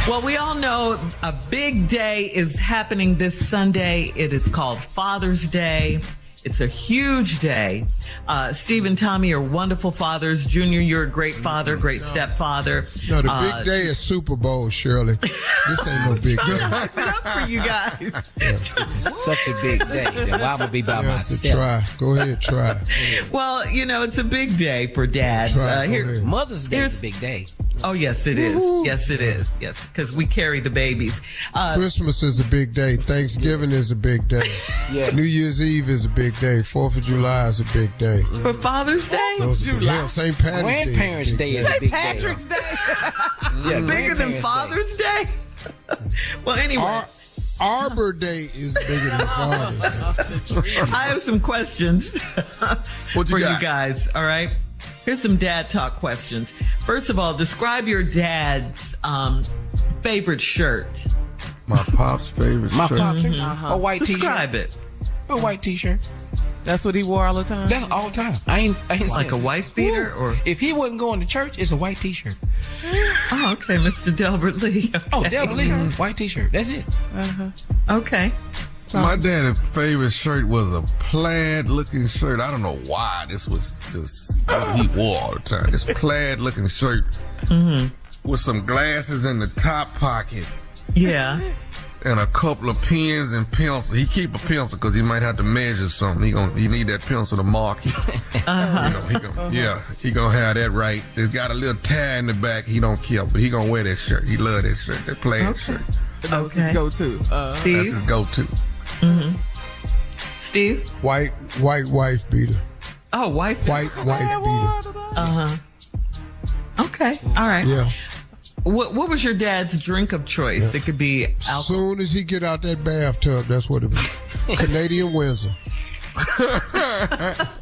Well, we all know a big day is happening this Sunday. It is called Father's Day. It's a huge day. Steve and Tommy are wonderful fathers. Junior, you're a great father, great stepfather. No, the big day is Super Bowl, Shirley. This ain't no big day. Hype it up for you guys. Such a big day that I'm going to be by myself. Try. Go ahead, try. Well, you know, it's a big day for dads. Mother's Day is a big day. Oh, yes, it is. Woo-hoo. Yes, it is. Yes, because we carry the babies. Christmas is a big day. Thanksgiving is a big day. Yeah. New Year's Eve is a big day. 4th of July is a big day. For Father's Day? Yeah, St. Patrick's Day. Grandparents' Day is a big day. St. Patrick's Day? Bigger than Father's Day? Well, anyway. Arbor Day is bigger than Father's Day. I have some questions for you guys, all right? Here's some dad talk questions. First of all, describe your dad's favorite shirt. My pop's favorite shirt. My pop's a white t-shirt. Describe it. A white t-shirt. That's what he wore all the time? That's all the time. I ain't like a wife beater? Or if he wasn't going to church, it's a white t-shirt. Oh, okay, Mr. Delbert Lee. Okay. Oh, Delbert Lee, white t-shirt. That's it. Okay. My dad's favorite shirt was a plaid-looking shirt. I don't know why. This was just what he wore all the time. This plaid-looking shirt with some glasses in the top pocket. Yeah. And a couple of pens and pencils. He keep a pencil because he might have to measure something. He need that pencil to mark it. You know, he gonna have that right. It's got a little tie in the back. He don't care, but he gonna wear that shirt. He love that shirt, that plaid shirt. That's his go-to. Steve? That's his go-to. Steve? White wife beater. Oh, wife beater. White beater. Okay. All right. Yeah. What was your dad's drink of choice? It could be alcohol. Soon as he get out that bathtub, that's what it be. Canadian Windsor.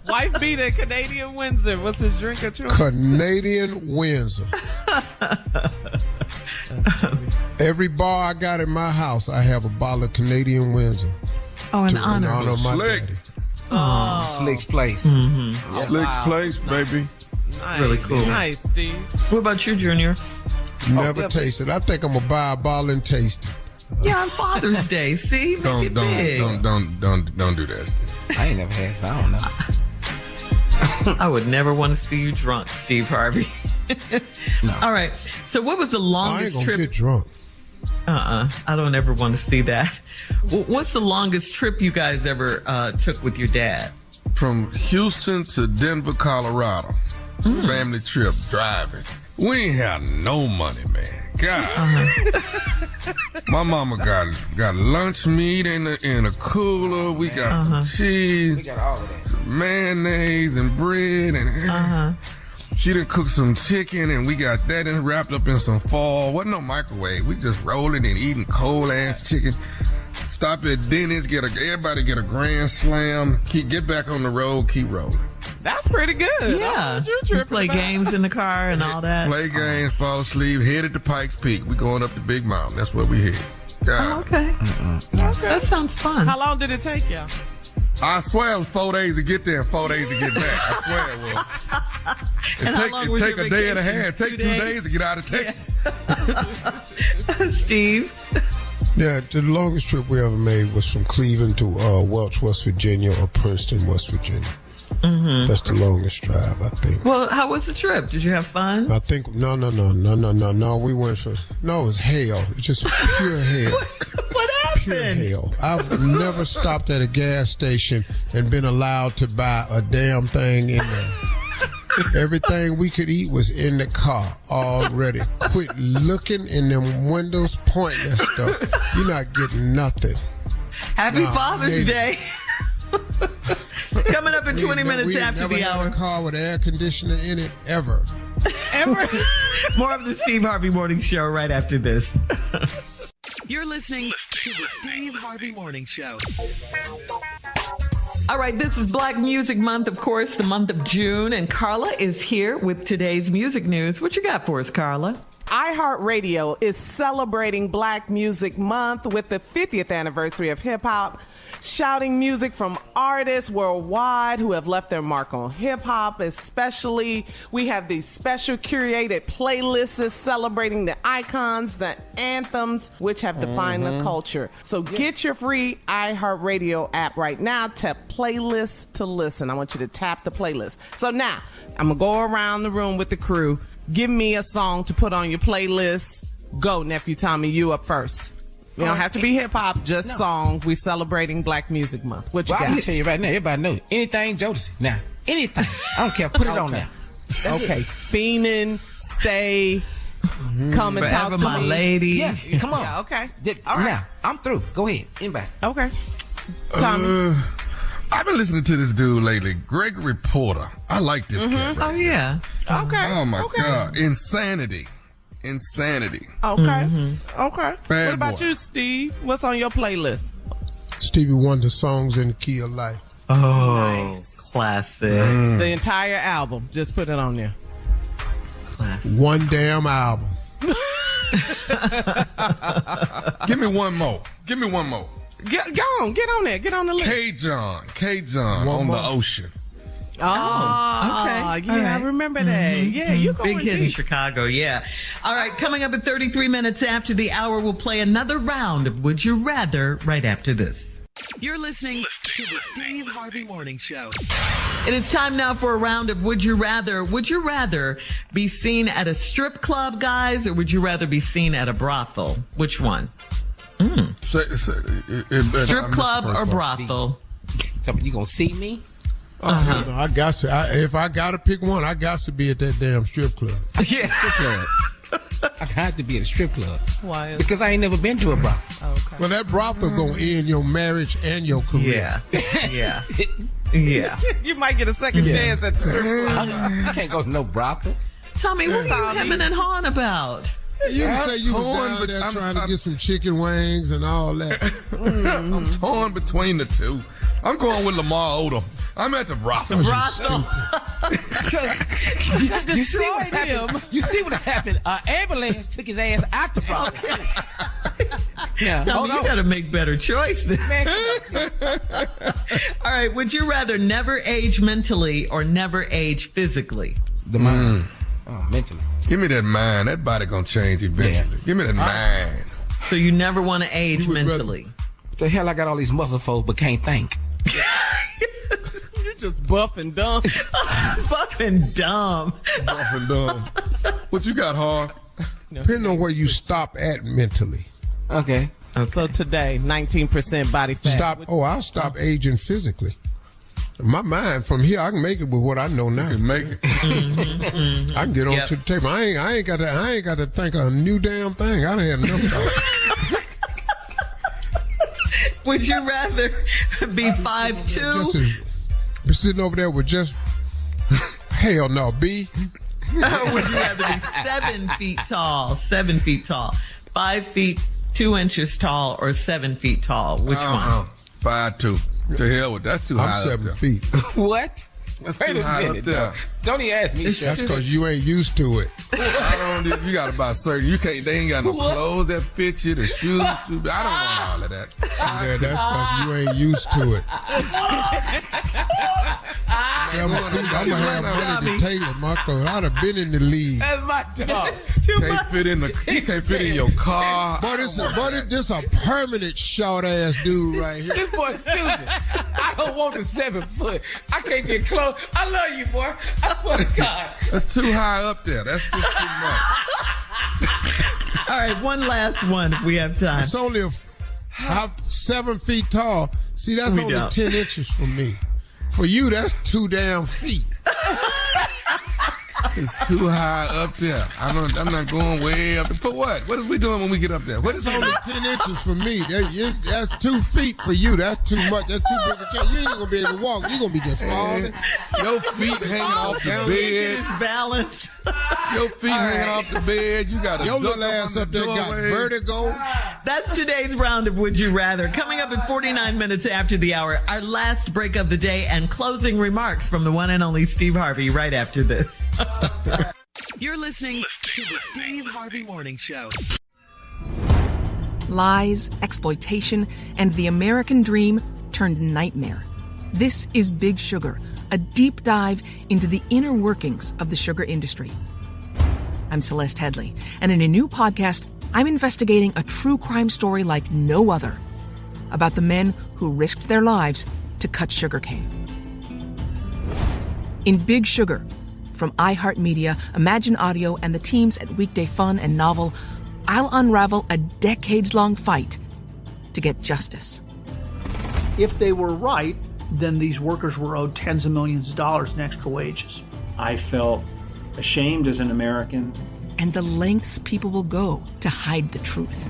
Wife beater, Canadian Windsor. What's his drink of choice? Canadian Windsor. Every bar I got in my house, I have a bottle of Canadian Windsor. Oh, in honor of my daddy. Oh. Slick's Place. Slick's Place, baby. Nice. Really cool. Nice, Steve. What about you, Junior? Never tasted. I think I'm going to buy a bottle and taste it. Yeah, on Father's Day. See, Don't do that. I ain't never had, so I don't know. I would never want to see you drunk, Steve Harvey. No. All right. So what was the longest I ain't trip? gonna get drunk. I don't ever want to see that. What's the longest trip you guys ever took with your dad? From Houston to Denver, Colorado. Family trip, driving. We ain't have no money, man. God. My mama got lunch meat in a cooler. We got some cheese. We got all of that. Some mayonnaise and bread. And she done cook some chicken, and we got that wrapped up in some foil. Wasn't no microwave. We just rolling and eating cold-ass chicken. Stop at Denny's, everybody get a grand slam. Get back on the road, keep rolling. That's pretty good. Yeah. You play games in the car and all that. Play games, fall asleep, headed to Pikes Peak. We going up the big mountain. That's where we head. Oh, okay. That sounds fun. How long did it take you? I swear it was 4 days to get there and 4 days to get back. I swear it was. It take a day and a half. Take 2 days to get out of Texas. Steve? Yeah, the longest trip we ever made was from Cleveland to Welch, West Virginia, or Princeton, West Virginia. That's the longest drive, I think. Well, how was the trip? Did you have fun? I think no. We went for it was hell. It's just pure hell. What happened? Pure hell. I've never stopped at a gas station and been allowed to buy a damn thing in there. Everything we could eat was in the car already. Quit looking in them windows, pointing at stuff. You're not getting nothing. Happy Father's Day. Coming up in 20 minutes after the hour. Never had a car with air conditioner in it, ever. More of the Steve Harvey Morning Show right after this. You're listening to the Steve Harvey Morning Show. All right, this is Black Music Month, of course, the month of June, and Carla is here with today's music news. What you got for us, Carla? iHeart Radio is celebrating Black Music Month with the 50th anniversary of hip-hop, shouting music from artists worldwide who have left their mark on hip-hop. Especially, we have these special curated playlists celebrating the icons, the anthems, which have defined the culture. So get your free iHeart Radio app right now. Tap playlist to listen. I want you to tap the playlist. So now, I'm going to go around the room with the crew. Give me a song to put on your playlist. Go, Nephew Tommy, you up first. You don't have to be hip-hop, just song. We're celebrating Black Music Month. What you got? I'm going to tell you right now, everybody knows. Anything Jodeci. Now, anything. I don't care. Put it on there. Okay. Fiendin', Stay, Come and Forever Talk to My Me. Lady. Yeah, come on. Yeah, okay. All right. Now, I'm through. Go ahead. Anybody. Okay. Tommy. I've been listening to this dude lately, Gregory Porter. I like this cat. Oh, yeah. Okay. Oh, my God. Insanity. Okay. Mm-hmm. Okay. Bad What about boy. you, Steve? What's on your playlist? Stevie Wonder, Songs in the Key of Life. Oh, Nice. classic. The entire album. Just put it on there. One damn album. Give me one more. Get on there. Get on the list. K-John on the ocean. Oh, okay. Yeah, All right. I remember that. Yeah, you going Big hit in deep. Chicago, yeah. All right, coming up at 33 minutes after the hour, we'll play another round of Would You Rather right after this. You're listening to the Steve Harvey Morning Show. It is time now for a round of Would You Rather. Would you rather be seen at a strip club, guys, or would you rather be seen at a brothel? Which one? Strip club or brothel? So you going to see me? Oh, no, I got to. If I got to pick one, I got to be at that damn strip club. Yeah. I had to be at a strip club. Why? Because I ain't never been to a brothel. Okay. Well, that brothel going to end your marriage and your career. Yeah. Yeah. You might get a second chance at the strip club. I can't go to no brothel. Tommy, what are you hemming and hawing about? You can say you was down there trying to get some chicken wings and all that. I'm torn between the two. I'm going with Lamar Odom. I'm at the brothel. You see what happened? You see what happened? Ambulance took his ass out the brothel. Yeah, Tommy, you got to make better choices. All right, would you rather never age mentally or never age physically? The mind. Oh, mentally. Give me that mind. That body gonna change eventually. Give me that mind. So you never want to age mentally. The hell, I got all these muscle folks but can't think. You're just buff and dumb. Buff and dumb. Buff and dumb. What you got, Harv? Depending on where you stop at mentally. Okay. So today, 19% body fat. I'll stop aging physically. My mind, from here, I can make it with what I know now. You can make it. I can get on to the table. I ain't got to think of a new damn thing. I done had enough thought. Would you rather be 5'2"? Be sitting over there with just hell no, B. Or would you rather be 7 feet tall? 7 feet tall. 5 feet 2 inches tall, or 7 feet tall? Which one? 5'2". To hell with that's too high. I'm 7 feet. What? That's Wait too a high minute. up there. Don't even ask me. That's because you ain't used to it. You got about certain. You can't. They ain't got no clothes that fit you. The shoes. I don't want all of that. Yeah, that's because you ain't used to it. 7 feet. I'm gonna have money to tailor my clothes. I'd have been in the league. That's my dog. Can't fit in the. You can't fit in your car. But this a permanent short ass dude right here. This boy's stupid. I don't want the 7 foot. I can't get close. I love you, boy. I swear to God. That's too high up there. That's just too much. All right, one last one if we have time. It's only 7 feet tall. See, that's only 10 inches from me. For you, that's 2 damn feet. It's too high up there. I'm not going way up there. For what? What is we doing when we get up there? What is only 10 inches for me? That's 2 feet for you. That's too much. That's too big a chance. You ain't gonna be able to walk. You're gonna be just falling. Your feet hanging off the bed. Balance. Your feet hanging off the bed. You got your little ass up there got vertigo. That's today's round of Would You Rather. Coming up in 49 minutes after the hour, our last break of the day and closing remarks from the one and only Steve Harvey right after this. You're listening to the Steve Harvey Morning Show. Lies, exploitation, and the American dream turned nightmare. This is Big Sugar, a deep dive into the inner workings of the sugar industry. I'm Celeste Headley, and in a new podcast, I'm investigating a true crime story like no other about the men who risked their lives to cut sugarcane. In Big Sugar, from iHeart Media, Imagine Audio, and the teams at Weekday Fun and Novel, I'll unravel a decades-long fight to get justice. If they were right, then these workers were owed tens of millions of dollars in extra wages. I felt ashamed as an American. And the lengths people will go to hide the truth.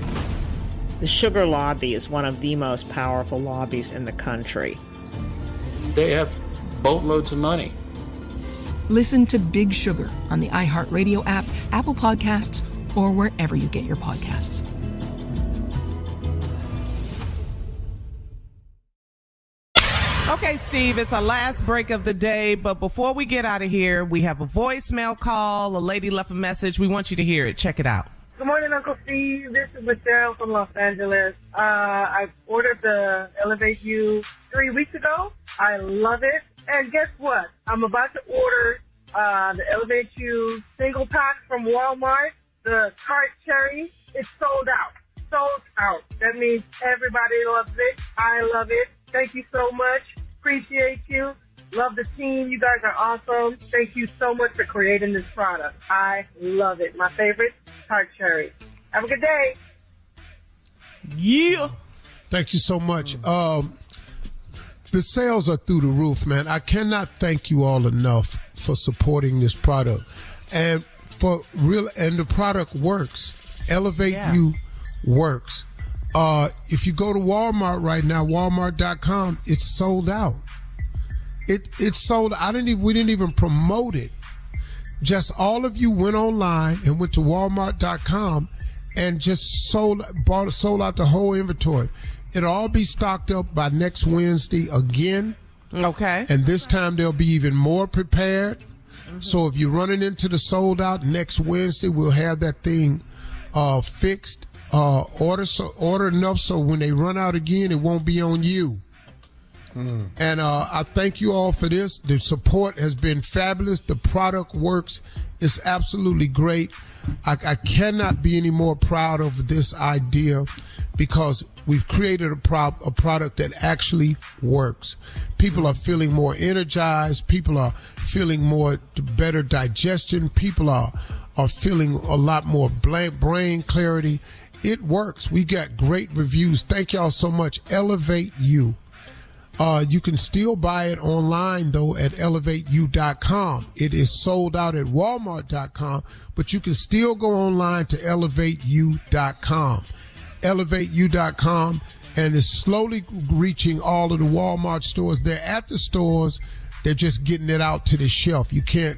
The sugar lobby is one of the most powerful lobbies in the country. They have boatloads of money. Listen to Big Sugar on the iHeart Radio app, Apple Podcasts, or wherever you get your podcasts. Okay, Steve, it's our last break of the day, but before we get out of here, we have a voicemail call. A lady left a message. We want you to hear it. Check it out. Good morning, Uncle Steve. This is Michelle from Los Angeles. I ordered the Elevate You 3 weeks ago. I love it. And guess what? I'm about to order the Elevate You single pack from Walmart, the tart cherry. It's sold out. Sold out. That means everybody loves it. I love it. Thank you so much. Appreciate you. Love the team. You guys are awesome. Thank you so much for creating this product. I love it. My favorite, tart cherry. Have a good day. Yeah. Thank you so much. The sales are through the roof, man. I cannot thank you all enough for supporting this product. And the product works. Elevate You works. If you go to Walmart right now, walmart.com, it's sold out. It's sold. We didn't even promote it. Just all of you went online and went to walmart.com and just sold out the whole inventory. It'll all be stocked up by next Wednesday again. Okay. And this time they'll be even more prepared. Mm-hmm. So if you're running into the sold out next Wednesday, we'll have that thing fixed. Order enough so when they run out again, it won't be on you. And I thank you all for this. The support has been fabulous. The product works. It's absolutely great. I cannot be any more proud of this idea because we've created a product that actually works. People are feeling more energized. People are feeling more better digestion. People are feeling a lot more brain clarity. It works. We got great reviews. Thank y'all so much. Elevate You. You can still buy it online, though, at elevateyou.com. It is sold out at walmart.com, but you can still go online to elevateyou.com. Elevateyou.com, and it's slowly reaching all of the Walmart stores. They're at the stores. They're just getting it out to the shelf. You can't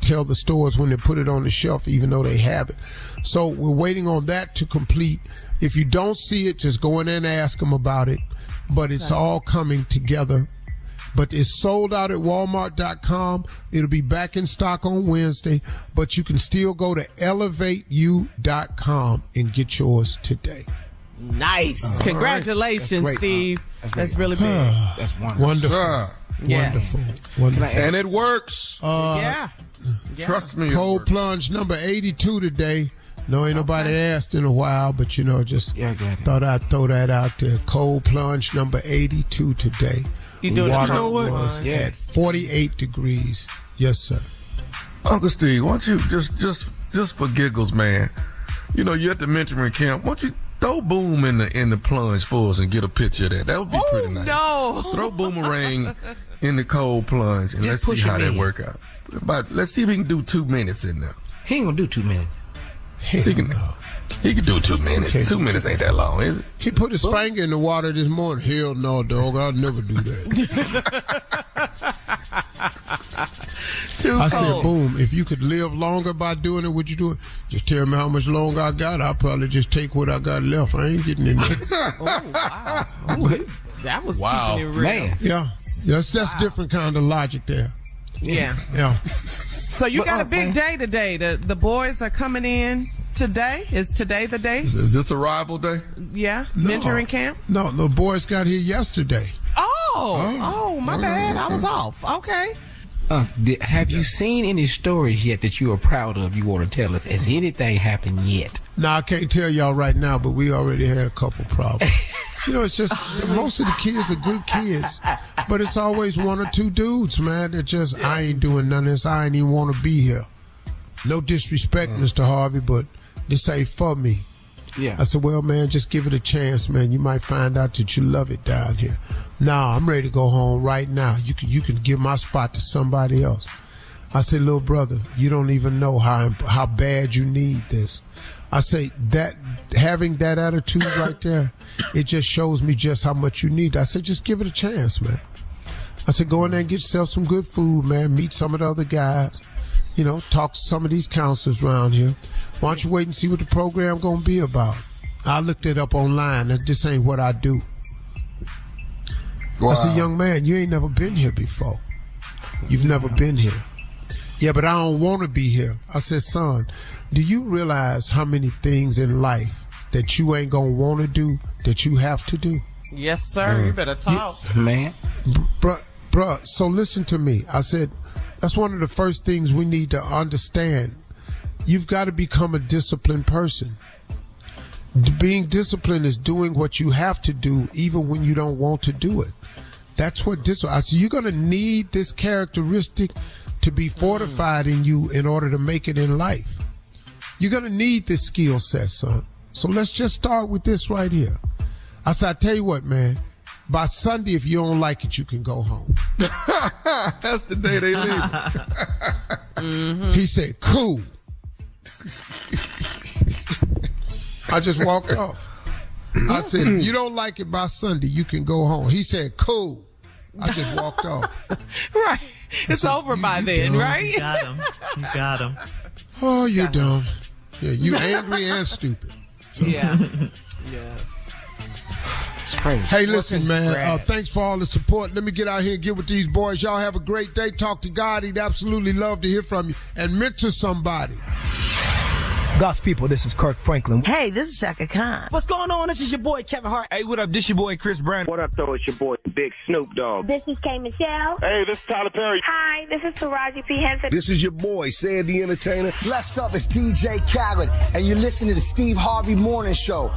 tell the stores when they put it on the shelf, even though they have it. So we're waiting on that to complete. If you don't see it, just go in there and ask them about it. But it's all coming together. But it's sold out at walmart.com. It'll be back in stock on Wednesday. But you can still go to elevateyou.com and get yours today. Nice. Congratulations, That's Steve. That's really big. That's wonderful. Wonderful. Yes. Wonderful. And it works. Yeah. Trust me. Cold plunge number 82 today. No, ain't nobody asked in a while, but I got it. Thought I'd throw that out there. Cold plunge number 82 today. You doing Water it? was at 48 degrees. Yes, sir. Uncle Steve, why don't you just for giggles, man? You know, you're at the mentoring camp. Why don't you throw Boom in the plunge for us and get a picture of that? That would be pretty nice. No. Throw Boomerang in the cold plunge and let's see how that work out. Let's see if he can do 2 minutes in there. He ain't gonna do 2 minutes. He can do 2 minutes. Okay. 2 minutes ain't that long, is it? He put his finger in the water this morning. Hell no, dog. I'll never do that. I said, Boom, if you could live longer by doing it, would you do it? Just tell me how much longer I got. I'll probably just take what I got left. I ain't getting in there. Wow. Ooh, that was keeping it real. Man. Yeah. That's different kind of logic there. Yeah. Yeah. So you got a big day today. The boys are coming in today. Is today the day? Is this arrival day? Yeah. No. Mentoring camp? No, the boys got here yesterday. Oh, my bad. I was off. Okay. Have you seen any stories yet that you are proud of you want to tell us? Has anything happened yet? No, I can't tell y'all right now, but we already had a couple problems. You know, it's just most of the kids are good kids, but it's always one or two dudes, man, that just, I ain't doing none of this. I ain't even want to be here. No disrespect, Mr. Harvey, but this ain't for me. Yeah. I said, well, man, just give it a chance, man. You might find out that you love it down here. Nah, I'm ready to go home right now. You can give my spot to somebody else. I said, little brother, you don't even know how bad you need this. I say that having that attitude right there, it just shows me just how much you need. I said, just give it a chance, man. I said, go in there and get yourself some good food, man. Meet some of the other guys. You know, talk to some of these counselors around here. Why don't you wait and see what the program going to be about? I looked it up online. This ain't what I do. Wow. I said, young man, you ain't never been here before. You've never been here. Yeah, but I don't want to be here. I said, son, do you realize how many things in life that you ain't going to want to do that you have to do? Yes, sir. You better talk. Man. Bruh, so listen to me. I said, that's one of the first things we need to understand. You've got to become a disciplined person. Being disciplined is doing what you have to do even when you don't want to do it. That's what discipline. I said, you're going to need this characteristic to be fortified in you in order to make it in life. You're going to need this skill set, son. So let's just start with this right here. I said, I tell you what, man, by Sunday, if you don't like it, you can go home. That's the day they leave. He said, cool. I just walked off. I said, if you don't like it by Sunday, you can go home. He said, cool. I just walked off. Right. It's over by then, dumb. right? You got him. Oh, you dumb. Yeah, you angry and stupid. Yeah. Hey, listen, man. Thanks for all the support. Let me get out here and get with these boys. Y'all have a great day. Talk to God. He'd absolutely love to hear from you. And mentor somebody. God's people, this is Kirk Franklin. Hey, this is Shaka Khan. What's going on? This is your boy Kevin Hart. Hey, what up? This your boy Chris Brown. What up, though? It's your boy Big Snoop Dogg. This is K. Michelle. Hey, this is Tyler Perry. Hi, this is Taraji P. Henson. This is your boy Sandy Entertainer. Bless up, it's DJ Khaled, and you're listening to the Steve Harvey Morning Show.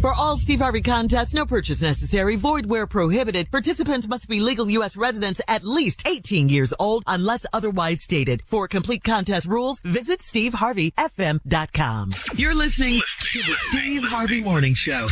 For all Steve Harvey contests, no purchase necessary, void where prohibited. Participants must be legal U.S. residents at least 18 years old unless otherwise stated. For complete contest rules, visit SteveHarveyFM.com. You're listening to the Steve Harvey Morning Show.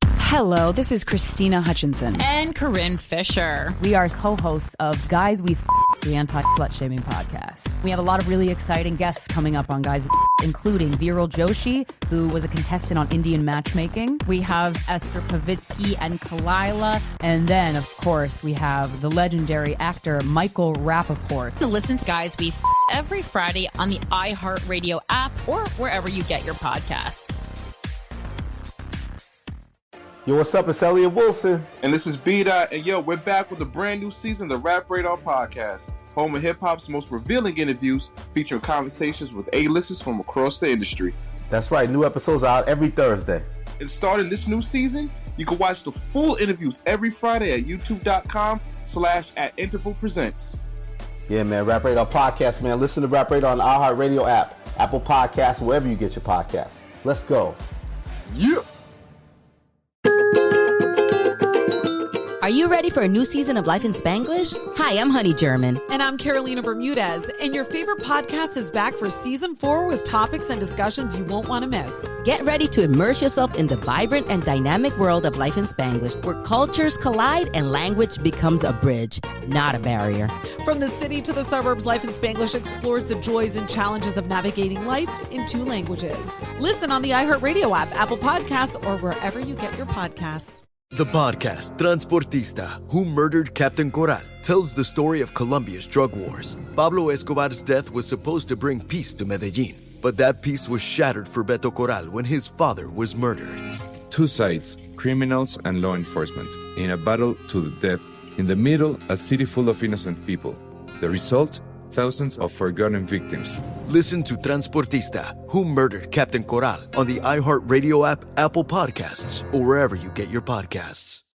Hello, this is Christina Hutchinson. And Corinne Fisher. We are co-hosts of Guys We the anti-slut shaming podcast. We have a lot of really exciting guests coming up on Guys We including Viral Joshi, who was a contestant on Indian Matchmaking. We have Esther Pavitsky and Kalila. And then, of course, we have the legendary actor Michael Rappaport. Listen to Guys We every Friday on the iHeart Radio app or wherever you get your podcasts. Yo, what's up? It's Elliot Wilson. And this is PETA. And yo, we're back with a brand new season of the Rap Radar Podcast, home of hip-hop's most revealing interviews featuring conversations with A-listers from across the industry. That's right. New episodes are out every Thursday. And starting this new season, you can watch the full interviews every Friday at youtube.com/@intervalpresents. Yeah, man. Rap Radar Podcast, man. Listen to Rap Radar on the iHeart Radio app, Apple Podcasts, wherever you get your podcasts. Let's go. Yeah. Are you ready for a new season of Life in Spanglish? Hi, I'm Honey German. And I'm Carolina Bermudez. And your favorite podcast is back for season 4 with topics and discussions you won't want to miss. Get ready to immerse yourself in the vibrant and dynamic world of Life in Spanglish, where cultures collide and language becomes a bridge, not a barrier. From the city to the suburbs, Life in Spanglish explores the joys and challenges of navigating life in 2 languages. Listen on the iHeartRadio app, Apple Podcasts, or wherever you get your podcasts. The podcast Transportista, Who Murdered Captain Corral, tells the story of Colombia's drug wars. Pablo Escobar's death was supposed to bring peace to Medellin, but that peace was shattered for Beto Corral when his father was murdered. 2 sides, criminals and law enforcement, in a battle to the death. In the middle, a city full of innocent people. The result? Thousands of forgotten victims. Listen to Transportista, Who Murdered Captain Corral on the iHeartRadio app, Apple Podcasts, or wherever you get your podcasts.